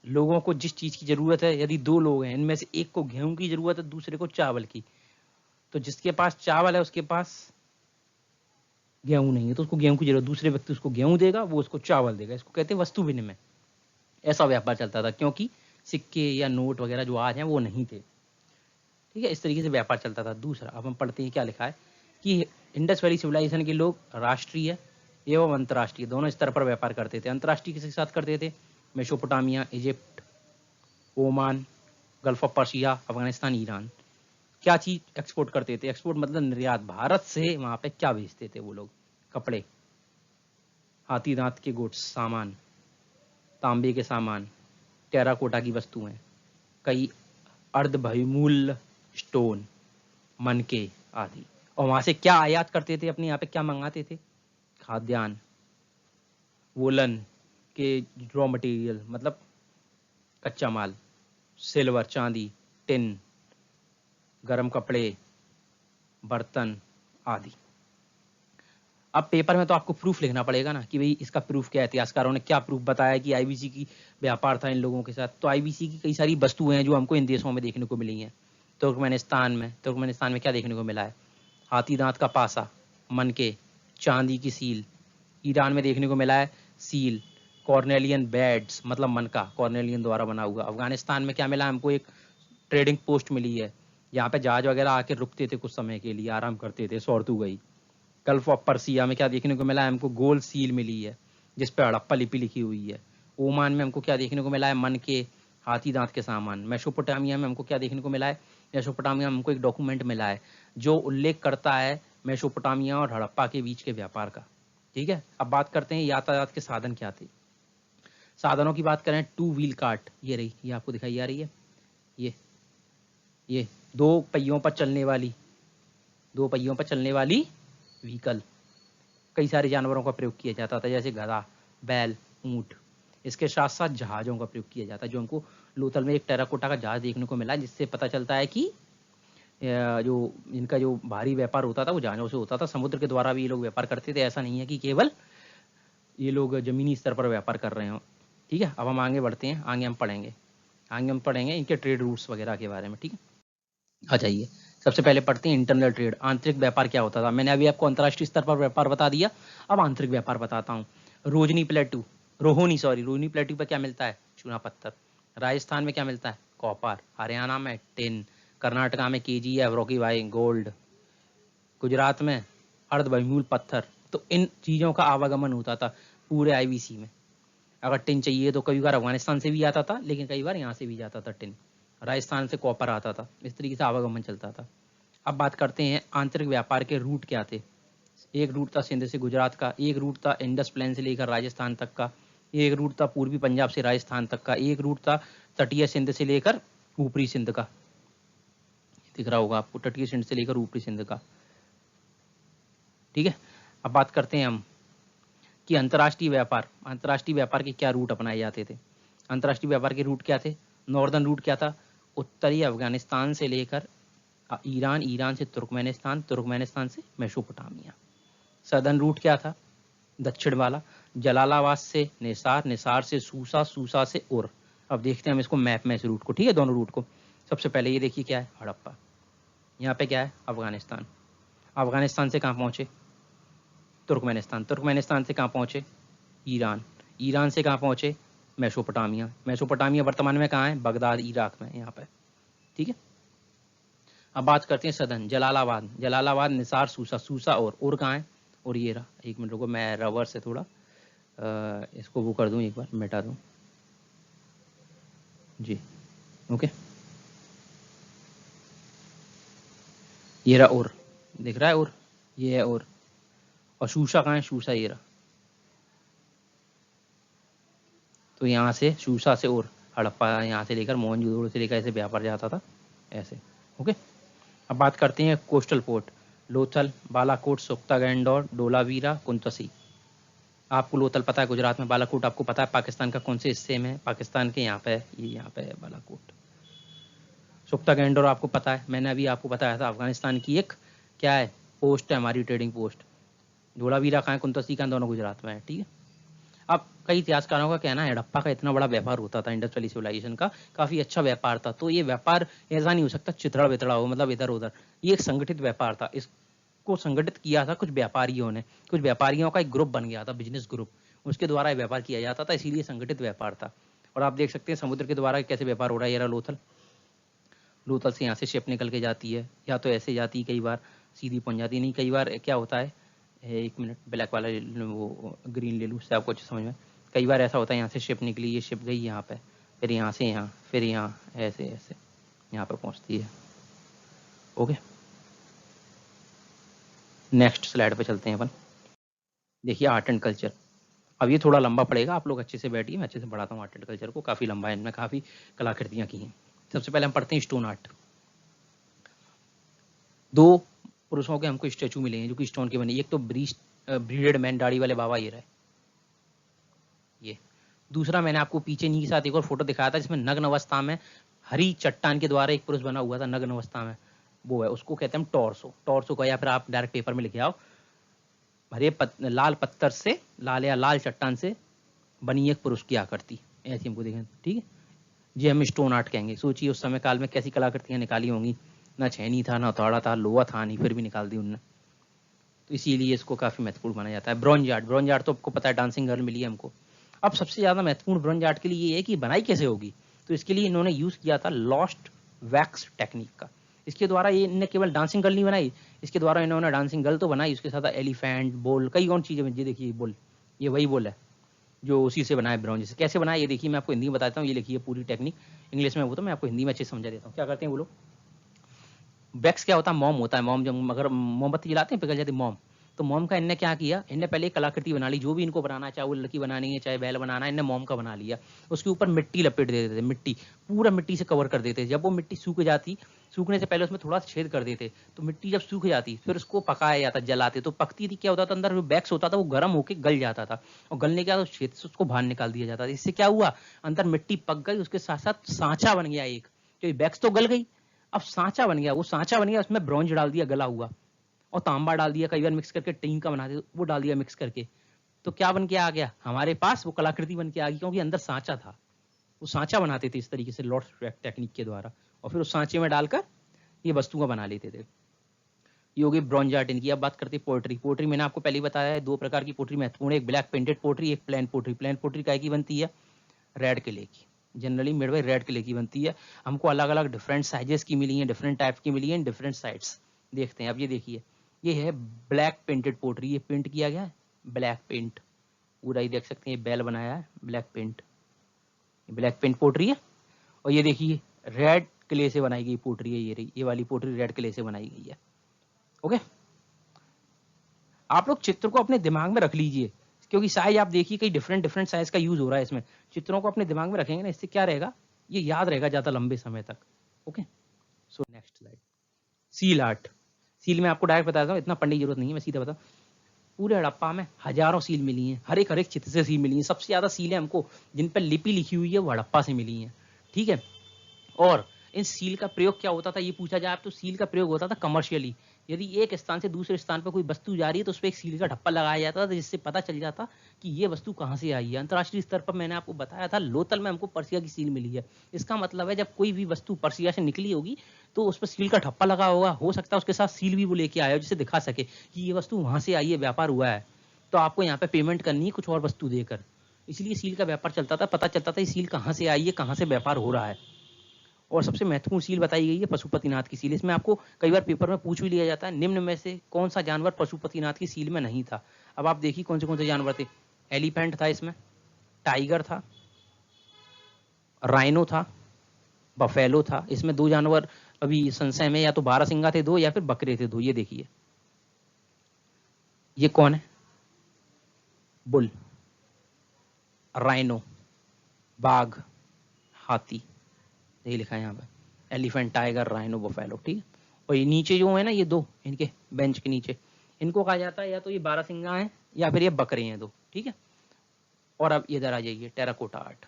लोगों को जिस चीज की जरूरत है, यदि दो लोग हैं इनमें से एक को गेहूं की जरूरत है, दूसरे को चावल की, तो जिसके पास चावल है उसके पास गेहूं नहीं है तो उसको गेहूं की जरूरत, दूसरे व्यक्ति उसको गेहूं देगा, वो उसको चावल देगा। इसको कहते हैं वस्तु विनिमय। ऐसा व्यापार चलता था क्योंकि सिक्के या नोट वगैरह जो आज हैं वो नहीं थे। ठीक है, इस तरीके से व्यापार चलता था। दूसरा, अब हम पढ़ते हैं क्या लिखा है कि इंडस वैली सिविलाइजेशन के लोग राष्ट्रीय एवं अंतर्राष्ट्रीय दोनों स्तर पर व्यापार करते थे। अंतर्राष्ट्रीय किसके साथ करते थे, Mesopotamia, Egypt, Oman, gulf of Persia, Afghanistan, Iran. क्या चीज एक्सपोर्ट करते थे, एक्सपोर्ट मतलब निर्यात, भारत से वहां पे क्या बेचते थे वो लोग, कपड़े, हाथी दांत के गुड्स, सामान, तांबे के सामान, टेराकोटा की वस्तुएं, कई अर्धबहुमूल्य स्टोन, मनके आदि। और वहां से क्या आयात करते थे, अपने यहाँ पे क्या मंगाते थे, खाद्यान्न, वोलन के रॉ मटेरियल मतलब कच्चा माल, सिल्वर, चांदी, टिन, गरम कपड़े, बर्तन आदि। अब पेपर में तो आपको प्रूफ लिखना पड़ेगा ना कि भाई इसका प्रूफ क्या है, इतिहासकारों ने क्या प्रूफ बताया कि आईबीसी की व्यापार था इन लोगों के साथ। तो आईबीसी की कई सारी वस्तुएं हैं जो हमको इन देशों में देखने को मिली हैं। तुर्कमेनिस्तान में क्या देखने को मिला है? हाथी दांत का पासा, मनके, चांदी की सील। ईरान में देखने को मिला है सील, कॉर्नेलियन बैड्स मतलब मनका, कॉर्नेलियन द्वारा बना हुआ। अफगानिस्तान में क्या मिला हमको? एक ट्रेडिंग पोस्ट मिली है, यहाँ पे जहाज वगैरह आके रुकते थे कुछ समय के लिए, आराम करते थे, सौरतू गई। गल्फ ऑफ पर्सिया में क्या देखने को मिला है हमको? गोल सील मिली है जिस पे हड़प्पा लिपि लिखी हुई है। ओमान में हमको क्या देखने को मिला है? मन के, हाथी दांत के सामान। मेसोपोटामिया में हमको क्या देखने को मिला है? मेसोपोटामिया में हमको एक डॉक्यूमेंट मिला है जो उल्लेख करता है मेसोपोटामिया और हड़प्पा के बीच के व्यापार का। ठीक है, अब बात करते हैं यातायात के साधन क्या थे। साधनों की बात करें, 2 व्हील कार्ट, ये रही, ये आपको दिखाई आ रही है, ये 2 पहियों पर चलने वाली व्हीकल। कई सारे जानवरों का प्रयोग किया जाता था, जैसे गधा, बैल, ऊंट। इसके साथ साथ जहाजों का प्रयोग किया जाता है, जो हमको लोथल में एक टेराकोटा का जहाज देखने को मिला, जिससे पता चलता है कि जो इनका जो भारी व्यापार होता था वो जहाजों से होता था। समुद्र के द्वारा भी ये लोग व्यापार करते थे, ऐसा नहीं है कि केवल ये लोग जमीनी स्तर पर व्यापार कर रहे हो। ठीक है, अब हम आगे बढ़ते हैं, आगे हम पढ़ेंगे इनके ट्रेड रूट्स वगैरह के बारे में। ठीक है, आ जाइए, सबसे पहले पढ़ते हैं इंटरनल ट्रेड। आंतरिक व्यापार क्या होता था? मैंने अभी आपको अंतर्राष्ट्रीय स्तर पर व्यापार बता दिया, अब आंतरिक व्यापार बताता हूँ। रोहिणी प्लेटू पर क्या मिलता है? चूना पत्थर। राजस्थान में क्या मिलता है? कॉपर। हरियाणा में टिन। कर्नाटका में KGF रॉकी वाई गोल्ड। गुजरात में अर्ध बहुमूल्य पत्थर। तो इन चीजों का आवागमन होता था पूरे IBC में। अगर टिन चाहिए तो कई बार अफगानिस्तान से भी आता था, लेकिन कई बार यहाँ से भी जाता था टिन। राजस्थान से कॉपर आता था, इस तरीके से आवागमन चलता था। अब बात करते हैं आंतरिक व्यापार के रूट क्या थे। एक रूट था सिंध से गुजरात का, एक रूट था इंडस प्लेन से लेकर राजस्थान तक का, एक रूट था पूर्वी पंजाब से राजस्थान तक का, एक रूट था तटीय सिंध से लेकर ऊपरी सिंध का। दिख रहा होगा आपको, तटीय सिंध से लेकर ऊपरी सिंध का। ठीक है, अब बात करते हैं हम कि अंतर्राष्ट्रीय व्यापार के क्या रूट अपनाए जाते थे। अंतर्राष्ट्रीय व्यापार के रूट क्या थे? नॉर्दर्न रूट क्या था? उत्तरी अफगानिस्तान से लेकर ईरान, ईरान से तुर्कमेनिस्तान, तुर्कमेनिस्तान से मेसोपोटामिया। सदर्न रूट क्या था? दक्षिण वाला, जलालाबाद से निसार, निसार से सूसा, सूसा से उर। अब देखते हैं हम इसको मैप में, इस रूट को। ठीक है, दोनों रूट को। सबसे पहले ये देखिए क्या है? हड़प्पा। यहाँ पे क्या है? अफगानिस्तान। अफगानिस्तान से कहाँ पहुंचे? तुर्कमेनिस्तान। तुर्कमेनिस्तान से कहाँ पहुंचे? ईरान। ईरान से कहाँ पहुंचे? मेसोपोटामिया। मेसोपोटामिया वर्तमान में कहाँ है? बगदाद, इराक में, यहाँ पे। ठीक है, अब बात करते हैं सदन। जलालाबाद, जलालाबाद, निसार, सूसा, सूसा और कहाँ है? और ये रहा। एक मिनट रुको, मैं रबर से थोड़ा इसको वो कर दूं, एक बार मिटा दूं जी। ओके, ये रहा और, दिख रहा है और, ये है और सूसा कहाँ है? सूसा ये रहा। तो यहाँ से सूसा से और हड़प्पा, यहाँ से लेकर मोहनजोदड़ो से लेकर ऐसे व्यापार जाता था ऐसे। ओके, अब बात करते हैं कोस्टल पोर्ट। लोथल, बालाकोट, सुख्तागेंडोर, धोलावीरा, कुंतसी। आपको लोथल पता है गुजरात में, बालाकोट आपको पता है पाकिस्तान का कौन से हिस्से में? पाकिस्तान के यहाँ पे है, ये यहाँ पे है बालाकोट। सुख्तागेंडोर आपको पता है, मैंने अभी आपको बताया था, अफगानिस्तान की एक क्या है? पोस्ट है हमारी, ट्रेडिंग पोस्ट। धोलावीरा कहाँ है? कुंतसी कहाँ? दोनों गुजरात में है। ठीक है, अब कई इतिहासकारों का कहना है हड़प्पा का इतना बड़ा व्यापार होता था, इंडस वैली सिविलाइजेशन का काफी अच्छा व्यापार था। तो ये व्यापार ऐसा नहीं हो सकता चिथड़ा विथड़ा हो, मतलब इधर उधर। ये एक संगठित व्यापार था, इसको संगठित किया था कुछ व्यापारियों ने, कुछ व्यापारियों का एक ग्रुप बन गया था, बिजनेस ग्रुप, उसके द्वारा व्यापार किया जाता था, इसीलिए संगठित व्यापार था। और आप देख सकते हैं समुद्र के द्वारा कैसे व्यापार हो रहा है। ये रहा लोथल, लोथल से यहाँ से शिप निकल के जाती है, या तो ऐसे जाती है, कई बार सीधी पहुंच जाती नहीं, कई बार क्या होता है, एक मिनट ब्लैक वाला वो ग्रीन ले लूँ, उससे आपको अच्छे समझ में। कई बार ऐसा होता है यहाँ से शिप निकली, ये शिप गई यहाँ पे, फिर यहाँ से यहाँ, फिर यहाँ, ऐसे ऐसे यहाँ पे पहुँचती है। ओके, नेक्स्ट स्लाइड पे चलते हैं अपन। देखिए आर्ट एंड कल्चर। अब ये थोड़ा लंबा पड़ेगा, आप लोग अच्छे से बैठिए, मैं अच्छे से पढ़ाता हूँ आर्ट एंड कल्चर को, काफ़ी लंबा है, इनमें काफ़ी कलाकृतियाँ की हैं। सबसे पहले हम पढ़ते हैं स्टोन आर्ट। 2 पुरुषों के हमको स्टैचू मिले हैं जो कि स्टोन के बने। एक तो ब्रीडेड मैन, दाढ़ी वाले बाबा, ये रहे ये। दूसरा मैंने आपको पीछे नी के साथ एक और फोटो दिखाया था जिसमें नग्न अवस्था में हरी चट्टान के द्वारा एक पुरुष बना हुआ था नग्न अवस्था में, वो है, उसको कहते हैं टॉर्सो। टॉर्सो का, या फिर आप डायरेक्ट पेपर में लिखे आओ, लाल पत्थर से, लाल या लाल चट्टान से बनी एक पुरुष की आकृति, ऐसी हमको देखें। ठीक है, ये हम स्टोन आर्ट कहेंगे। सोचिए उस समय काल में कैसी कलाकृतियां निकाली होंगी, ना छैनी था, ना हथौड़ा था, लोहा था नहीं, फिर भी निकाल दी उनने। तो इसीलिए इसको काफी महत्वपूर्ण माना जाता है। ब्रॉन्ज आर्ट, ब्रॉन्ज आर्ट तो आपको पता है डांसिंग गर्ल मिली है हमको। अब सबसे ज्यादा महत्वपूर्ण ब्रॉन्ज आर्ट के लिए ये है कि बनाई कैसे होगी। तो इसके लिए इन्होंने यूज किया था लॉस्ट वैक्स टेक्निक का। इसके द्वारा ये इन्होंने केवल डांसिंग गर्ल नहीं बनाई, इसके द्वारा इन्होंने डांसिंग गर्ल तो बनाई, उसके साथ एलिफेंट, बोल, कई और चीजें। ये देखिए बोल, ये वही बोल है जो उसी से बनाया, ब्रॉन्ज से। कैसे बनाया ये देखिए, मैं आपको हिंदी में बताता हूँ। ये लिखिए पूरी टेक्निक, इंग्लिश में वो तो मैं आपको हिंदी में अच्छे से समझा देता हूँ। क्या करते हैं वो लोग, वैक्स क्या होता है, मोम होता है। मोम जब अगर मोमबत्ती जलाते हैं पिघल जाती है मोम, तो मोम का इनने क्या किया, इनने पहले एक कलाकृति बना ली, जो भी इनको बनाना है, चाहे वो लड़की बनानी है चाहे बैल बनाना है, इनने मोम का बना लिया। उसके ऊपर मिट्टी लपेट देते थे, मिट्टी पूरा मिट्टी से कवर कर देते। जब वो मिट्टी सूख जाती, सूखने से पहले उसमें थोड़ा छेद कर देते, तो मिट्टी जब सूख जाती फिर उसको पकाया जाता, जलाते तो पकती थी। क्या होता था, अंदर जो वैक्स होता था वो गर्म होकर गल जाता था, और गलने के बाद उस छेद से उसको बाहर निकाल दिया जाता था। इससे क्या हुआ, अंदर मिट्टी पक गई, उसके साथ साथ सांचा बन गया एक। तो वैक्स तो गल गई, अब सांचा बन गया। वो सांचा बन गया, उसमें ब्रॉन्ज डाल दिया गला हुआ, और तांबा डाल दिया, कई बार मिक्स करके टीन का बना दिया, वो डाल दिया मिक्स करके। तो क्या बन के आ गया हमारे पास, वो कलाकृति बन के आ गई, क्योंकि अंदर सांचा था। वो सांचा बनाते थे इस तरीके से लॉर्ड टेक्निक के द्वारा, और फिर उस सांचे में डालकर ये वस्तुएं बना लेते थे। ये हो गई ब्रॉन्ज आर्ट इनकी। अब बात करते हैं पोएट्री। पोएट्री मैंने आपको पहले ही बताया है, दो प्रकार की पोएट्री महत्वपूर्ण है, एक ब्लैक पेंटेड पोएट्री, एक प्लेन पोएट्री। प्लेन पोएट्री काय की बनती है, रेड किले की, जनरली मेड बाय रेड किले की बनती है। हमको अलग अलग डिफरेंट साइजेस की मिली है, डिफरेंट टाइप की मिली है, डिफरेंट साइड्स। देखते हैं अब, ये देखिए, ये है ब्लैक पेंटेड पोएट्री। ये पेंट किया गया है ब्लैक पेंट, पूरा ही देख सकते हैं, ये बैल बनाया है black paint, black paint poetry है। और ये देखिए रेड क्ले से बनाई गई पोएट्री है, ये रही, ये वाली पोएट्री रेड क्ले से बनाई गई है। ओके, आप लोग चित्र को अपने दिमाग में रख लीजिए, क्योंकि साइज आप देखिए कई डिफरेंट डिफरेंट साइज का यूज हो रहा है इसमें। चित्रों को अपने दिमाग में रखेंगे ना, इससे क्या रहेगा, ये याद रहेगा ज्यादा लंबे समय तक। Okay, so next slide, seal art. Seal में आपको डायरेक्ट बताता हूँ, इतना पढ़ने की जरूरत नहीं है, मैं सीधा बताऊँ। पूरे हड़प्पा में हजारों सील मिली हैं, हर एक चित्र से सील मिली है। सबसे ज्यादा सीलें हमको जिन पर लिपि लिखी हुई है वो हड़प्पा से मिली हैं, ठीक है। और इन सील का प्रयोग क्या होता था, ये पूछा जाए तो सील का प्रयोग होता था कमर्शियली। यदि एक स्थान से दूसरे स्थान पर कोई वस्तु जा रही है तो उस पर एक सील का ढप्पा लगाया जाता था, जिससे पता चल जाता कि ये वस्तु कहाँ से आई है। अंतर्राष्ट्रीय स्तर पर मैंने आपको बताया था, लोथल में हमको पर्सिया की सील मिली है। इसका मतलब है जब कोई भी वस्तु पर्सिया से निकली होगी तो उस पर सील का ढप्पा लगा होगा, हो सकता है उसके साथ सील भी वो लेके आया हो, जिससे दिखा सके कि ये वस्तु वहां से आई है, व्यापार हुआ है। तो आपको यहाँ पे पेमेंट करनी है कुछ और वस्तु देकर, इसलिए सील का व्यापार चलता था, पता चलता था ये सील कहाँ से आई है, कहाँ से व्यापार हो रहा है। और सबसे महत्वपूर्ण सील बताई गई है पशुपतिनाथ की सील। इसमें आपको कई बार पेपर में पूछ भी लिया जाता है, निम्न में से कौन सा जानवर पशुपतिनाथ की सील में नहीं था। अब आप देखिए कौन से जानवर थे। एलिफेंट था इसमें, टाइगर था, राइनो था, बफेलो था। इसमें दो जानवर अभी संशय में, या तो बारहसिंगा थे दो, या फिर बकरे थे दो। ये देखिए, ये कौन है, बुल, राइनो, बाघ, हाथी, यही लिखा है यहाँ पे, एलिफेंट, टाइगर, राइनो, बफेलो, ठीक है। और ये नीचे जो है ना, ये दो इनके बेंच के नीचे, इनको कहा जाता है या तो ये बारहसिंगा है या फिर ये बकरे हैं दो, ठीक है। और अब इधर आ जाइए, टेराकोटा आर्ट।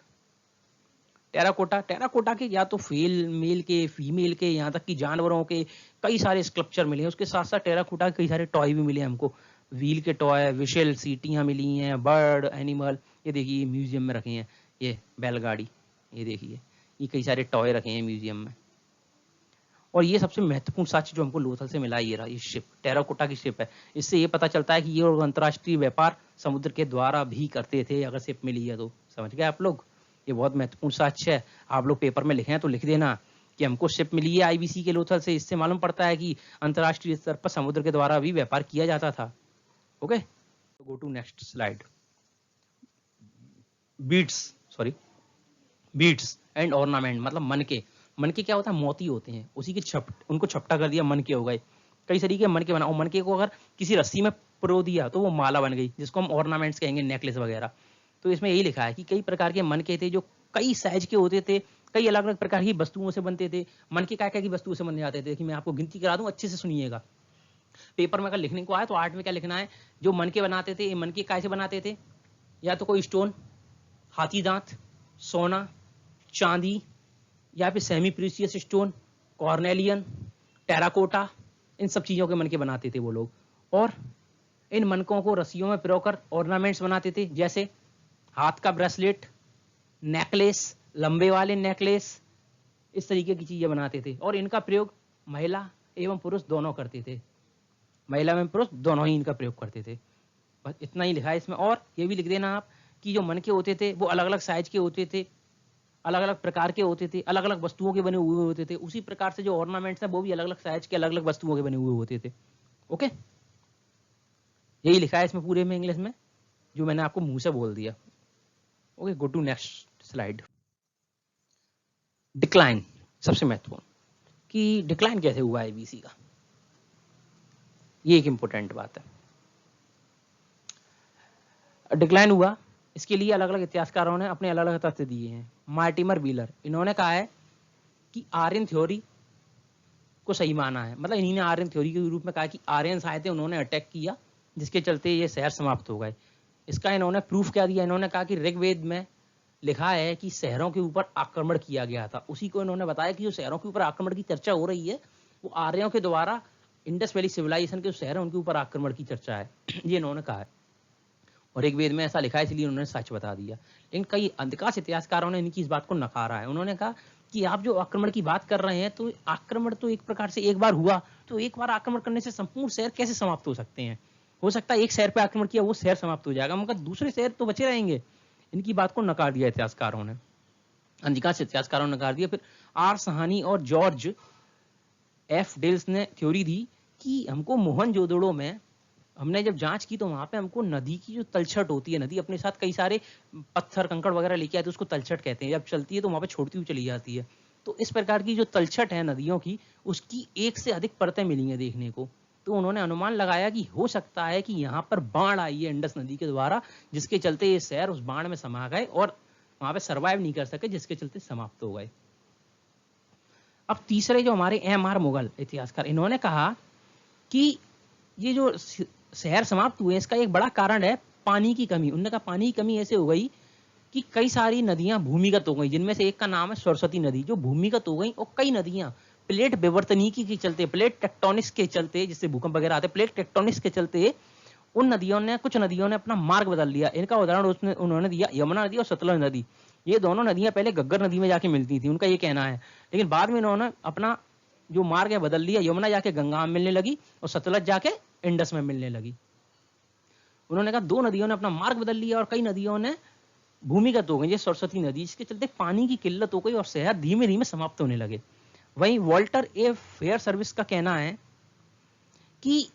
टेराकोटा, टेराकोटा के या तो मेल के, फीमेल के, यहाँ तक कि जानवरों के कई सारे स्कल्पचर मिले हैं। उसके साथ साथ टेराकोटा के कई सारे टॉय भी मिले हमको, व्हील के टॉय, विशेल, सीटियां मिली हैं, बर्ड, एनिमल। ये देखिए म्यूजियम में रखे हैं, ये बैलगाड़ी, ये देखिए, ये कई सारे टॉय रखे हैं म्यूजियम में। और ये सबसे महत्वपूर्ण साक्ष्य जो हमको लोथल से मिला, ये रहा, ये शिप, टेराकोटा की शिप है। इससे ये पता चलता है कि ये अंतर्राष्ट्रीय व्यापार समुद्र के द्वारा भी करते थे, अगर शिप मिली है तो। समझ गए आप लोग, ये बहुत महत्वपूर्ण साक्ष्य है। आप लोग पेपर में लिखें तो लिख देना कि हमको शिप मिली है आईबीसी के लोथल से। इससे मालूम पड़ता है कि अंतर्राष्ट्रीय स्तर पर समुद्र के द्वारा भी व्यापार किया जाता था। Okay, go to next slide. Beads, sorry, beads and ornament, मतलब मनके। मनके क्या होता है, मोती होते हैं, उसी के उनको छपटा कर दिया, मनके हो गए। कई तरीके के मनके बना, और मनके को अगर किसी रस्सी में पिरो दिया तो वो माला बन गई, जिसको हम ऑर्नामेंट्स कहेंगे, नेकलेस वगैरह। तो इसमें यही लिखा है कि कई प्रकार के मनके थे जो कई साइज के होते थे, कई अलग अलग प्रकार की वस्तुओं से बनते थे। मनके क्या क्या की वस्तुओं से बन जाते थे, कि मैं आपको गिनती करा दूं, अच्छे से सुनिएगा। पेपर में अगर लिखने को आए तो आर्ट में क्या लिखना है, जो मनके बनाते थे, ये मनके कैसे बनाते थे, या तो कोई स्टोन, हाथी दांत, सोना, चांदी, या फिर semi precious stone, carnelian, terracotta, इन सब चीजों के मनके बनाते थे वो लोग। और इन मनकों को रस्सियों में पिरोकर ऑर्नामेंट्स बनाते थे, जैसे हाथ का ब्रेसलेट, नेकलेस, लंबे वाले नेकलेस, इस तरीके की चीजें बनाते थे। और इनका प्रयोग महिला एवं पुरुष दोनों करते थे, महिला एवं पुरुष दोनों ही इनका प्रयोग करते थे। बस इतना ही लिखा है इसमें। और ये भी लिख देना आप कि जो मन के होते थे वो अलग अलग साइज के होते थे, अलग अलग प्रकार के होते थे, अलग अलग वस्तुओं के बने हुए होते थे। उसी प्रकार से जो ऑर्नामेंट्स हैं वो भी अलग अलग साइज के अलग अलग वस्तुओं के बने हुए होते थे। ओके, यही लिखा है इसमें पूरे में इंग्लिश में, जो मैंने आपको मुंह से बोल दिया। Okay, go to next slide. Decline, सबसे महत्वपूर्ण कि डिक्लाइन कैसे हुआ है एबीसी का, ये एक इंपॉर्टेंट बात है। डिक्लाइन हुआ, इसके लिए अलग अलग इतिहासकारों ने अपने अलग अलग तथ्य दिए हैं। मार्टिमर व्हीलर, इन्होंने कहा है कि आर्यन थ्योरी को सही माना है, मतलब इन्हीं ने आर्यन थ्योरी के रूप में कहा कि आर्यंस आए थे, उन्होंने अटैक किया, जिसके चलते ये शहर समाप्त हो गए। इसका इन्होंने प्रूफ क्या दिया, इन्होंने कहा कि ऋग्वेद में लिखा है कि शहरों के ऊपर आक्रमण किया गया था। उसी को इन्होंने बताया कि जो शहरों के ऊपर आक्रमण की चर्चा हो रही है वो आर्यों के द्वारा इंडस वैली सिविलाइजेशन के जो शहर है उनके ऊपर आक्रमण की चर्चा है, ये इन्होंने कहा है। और ऋग्वेद में ऐसा लिखा है, इसलिए उन्होंने सच बता दिया। लेकिन कई अधिकांश इतिहासकारों ने इनकी इस बात को नकारा है। उन्होंने कहा कि आप जो आक्रमण की बात कर रहे हैं, तो आक्रमण तो एक प्रकार से एक बार हुआ, तो एक बार आक्रमण करने से संपूर्ण शहर कैसे समाप्त हो सकते हैं? हो सकता है एक शहर पे आक्रमण किया वो शहर समाप्त हो जाएगा, मगर दूसरे शहर तो बचे रहेंगे। इनकी बात को नकार दिया इतिहासकारों ने, अधिकांश इतिहासकारों ने नकार दिया। फिर आर सहानी और जॉर्ज एफ डेल्स ने थ्योरी दी कि हमको मोहनजोदड़ो में हमने जब जांच की तो वहां पे हमको नदी की जो तलछट होती है, नदी अपने साथ कई सारे पत्थर कंकड़ वगैरह लेके आती है, उसको तलछट कहते हैं। जब चलती है तो वहां पे छोड़ती हुई चली जाती है। तो इस प्रकार की जो तलछट है नदियों की, उसकी एक से अधिक परतें मिली हैं देखने को। तो उन्होंने अनुमान लगाया कि हो सकता है कि यहाँ पर बाढ़ आई है इंडस नदी के द्वारा, जिसके चलते ये शहर उस बाढ़ में समा गए और वहां पे सर्वाइव नहीं कर सके, जिसके चलते समाप्त हो गए। अब तीसरे जो हमारे एम.आर. मुगल इतिहासकार, इन्होंने कहा कि ये जो शहर समाप्त हुए इसका एक बड़ा कारण है पानी की कमी। उन्होंने कहा पानी की कमी ऐसे हो गई कि कई सारी नदियां भूमिगत हो गई, जिनमें से एक का नाम है सरस्वती नदी, जो भूमिगत हो गई। और कई नदियां प्लेट विवर्तनिकी के चलते, प्लेट टेक्टोनिक्स के चलते, जिससे भूकंप वगैरह आते, प्लेट टेक्टोनिक्स के चलते उन नदियों ने, कुछ नदियों ने अपना मार्ग बदल लिया। इनका उदाहरण उसने उन्होंने दिया यमुना नदी और सतलज नदी। ये दोनों नदियां पहले घग्गर नदी में जाके मिलती थी, उनका ये कहना है। लेकिन बाद में इन्होंने अपना जो मार्ग है बदल लिया, यमुना जाके गंगा में मिलने लगी और सतलज जाके इंडस में मिलने लगी। उन्होंने कहा दो नदियों ने अपना मार्ग बदल लिया और कई नदियों ने भूमिगत हो गई, जैसे सरस्वती नदी, इसके चलते पानी की किल्लत हो गई और शहर धीमे धीमे समाप्त होने लगे। वहीं वॉल्टर ए फेयर सर्विस का कहना है कि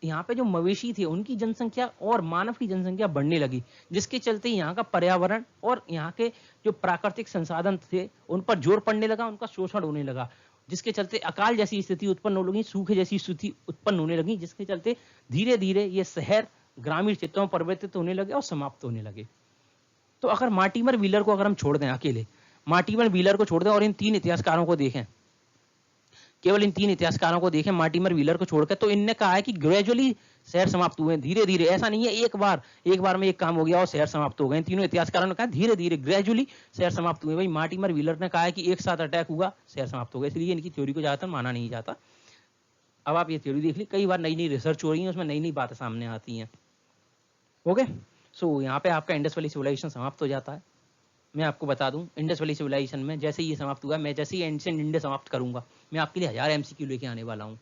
यहाँ पे जो मवेशी थे उनकी जनसंख्या और मानव की जनसंख्या बढ़ने लगी, जिसके चलते यहाँ का पर्यावरण और यहाँ के जो प्राकृतिक संसाधन थे उन पर जोर पड़ने लगा, उनका शोषण होने लगा, जिसके चलते अकाल जैसी स्थिति उत्पन्न होने लगी, सूखे जैसी स्थिति उत्पन्न होने लगी, जिसके चलते धीरे धीरे ये शहर ग्रामीण क्षेत्रों में परिवर्तित होने लगे और समाप्त होने लगे। तो अगर मार्टिमर व्हीलर को अगर हम छोड़ दें, अकेले मार्टिमर व्हीलर को छोड़ दें और इन तीन इतिहासकारों को देखें, केवल इन तीन इतिहासकारों को देखें मार्टिमर व्हीलर को छोड़कर, तो इनने कहा है कि ग्रेजुअली शहर समाप्त हुए, धीरे धीरे। ऐसा नहीं है एक बार में एक काम हो गया और शहर समाप्त हो गए। तीनों इतिहासकारों ने कहा धीरे धीरे ग्रेजुअली शहर समाप्त हुए। भाई मार्टिमर व्हीलर ने कहा है कि एक साथ अटैक हुआ, शहर समाप्त हो गए, इसलिए इनकी थ्योरी को ज्यादातर माना नहीं जाता। अब आप ये थ्योरी देख ली, कई बार नई नई रिसर्च हो रही है, उसमें नई नई बातें सामने आती हैं। ओके, सो यहाँ पे आपका इंडस वैली सिविलाइजेशन समाप्त हो जाता है। मैं आपको बता दूं, इंडस वैली सिविलाइजेशन में जैसे ही ये समाप्त हुआ, मैं जैसे ही एंशिएंट इंडिया समाप्त करूंगा, मैं आपके लिए 1000 एमसीक्यू लेके आने वाला हूं,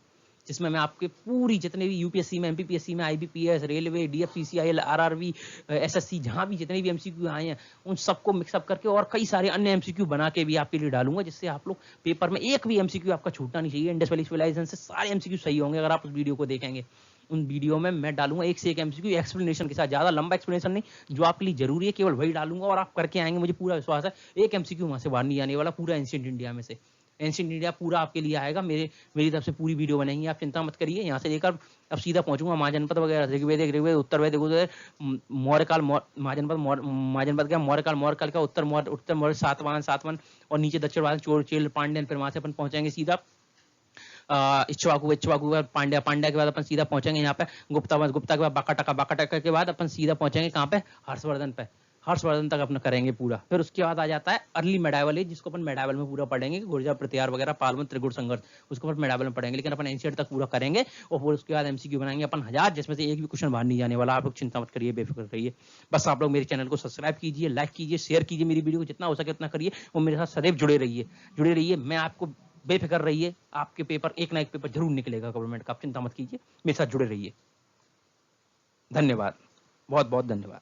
जिसमें मैं आपके पूरी जितने भी यूपीएससी में, एमपीपीएससी में, IBPS, railway, DFCCIL, RRB, SSC, जहां भी जितने भी एमसीक्यू आए हैं उन सबको मिक्सअप करके और कई सारे अन्य एमसीक्यू बना के भी आपके लिए डालूंगा, जिससे आप लोग पेपर में एक भी एमसीक्यू आपका छूटना नहीं चाहिए। इंडस वैली सिविलाइजेशन से सारे एमसीक्यू सही होंगे अगर आप उस वीडियो को देखेंगे। उन वीडियो में मैं डालूंगा एक से एक एमसीक्यू एक्सप्लेनेशन के साथ, ज्यादा लंबा एक्सप्लेनेशन नहीं, जो आपके लिए जरूरी है केवल वही डालूंगा और आप करके आएंगे, मुझे पूरा विश्वास है। एक एमसीक्यू वहां से बाहर नहीं आने वाला, पूरा एंशिएंट इंडिया में से। एंशिएंट इंडिया पूरा आपके लिए आएगा, मेरी तरफ से पूरी वीडियो बनेंगी, आप चिंता मत करिए। यहाँ से लेकर अब सीधा पहुंचूंगा महाजनपद वगैरह, ऋग्वेद, उत्तरवेद, मौर्यकाल, महाजनपद का मौर्यकाल का उत्तर मौर्य, सातवाहन और नीचे दक्षिण चोर, चेल, पांड्यन, फिर वहां से अपन पहुंचेंगे सीधा इक्ष्वाकु पांड्या के बाद अपन सीधा पहुंचेंगे यहाँ पे गुप्ता के बाद बाकाटका के बाद अपन सीधा पहुंचेंगे कहाँ पे, हर्षवर्धन तक अपना करेंगे पूरा। फिर उसके बाद आ जाता है अर्ली मेडावल एज, जिसको अपन मेडावल में पूरा पढ़ेंगे, गुर्जर प्रतिहार वगैरह, पालवन, त्रिगुण संघर्ष, उसको अपन मेडावल में पढ़ेंगे, लेकिन अपन एंशिएंट तक पूरा करेंगे। और फिर उसके बाद एमसीक्यू बनाएंगे अपन 1000, जिसमें से एक भी क्वेश्चन बाहर नहीं जाने वाला। आप लोग चिंता मत करिए, बेफिक्र रहिए। बस आप लोग मेरे चैनल को सब्सक्राइब कीजिए, लाइक कीजिए, शेयर कीजिए, मेरी वीडियो को जितना हो सके उतना करिए और मेरे साथ सदैव जुड़े रहिए। मैं आपको बेफिक्र रहिए, आपके पेपर एक ना एक पेपर जरूर निकलेगा गवर्नमेंट का, आप चिंता मत कीजिए, मेरे साथ जुड़े रहिए। धन्यवाद, बहुत बहुत धन्यवाद।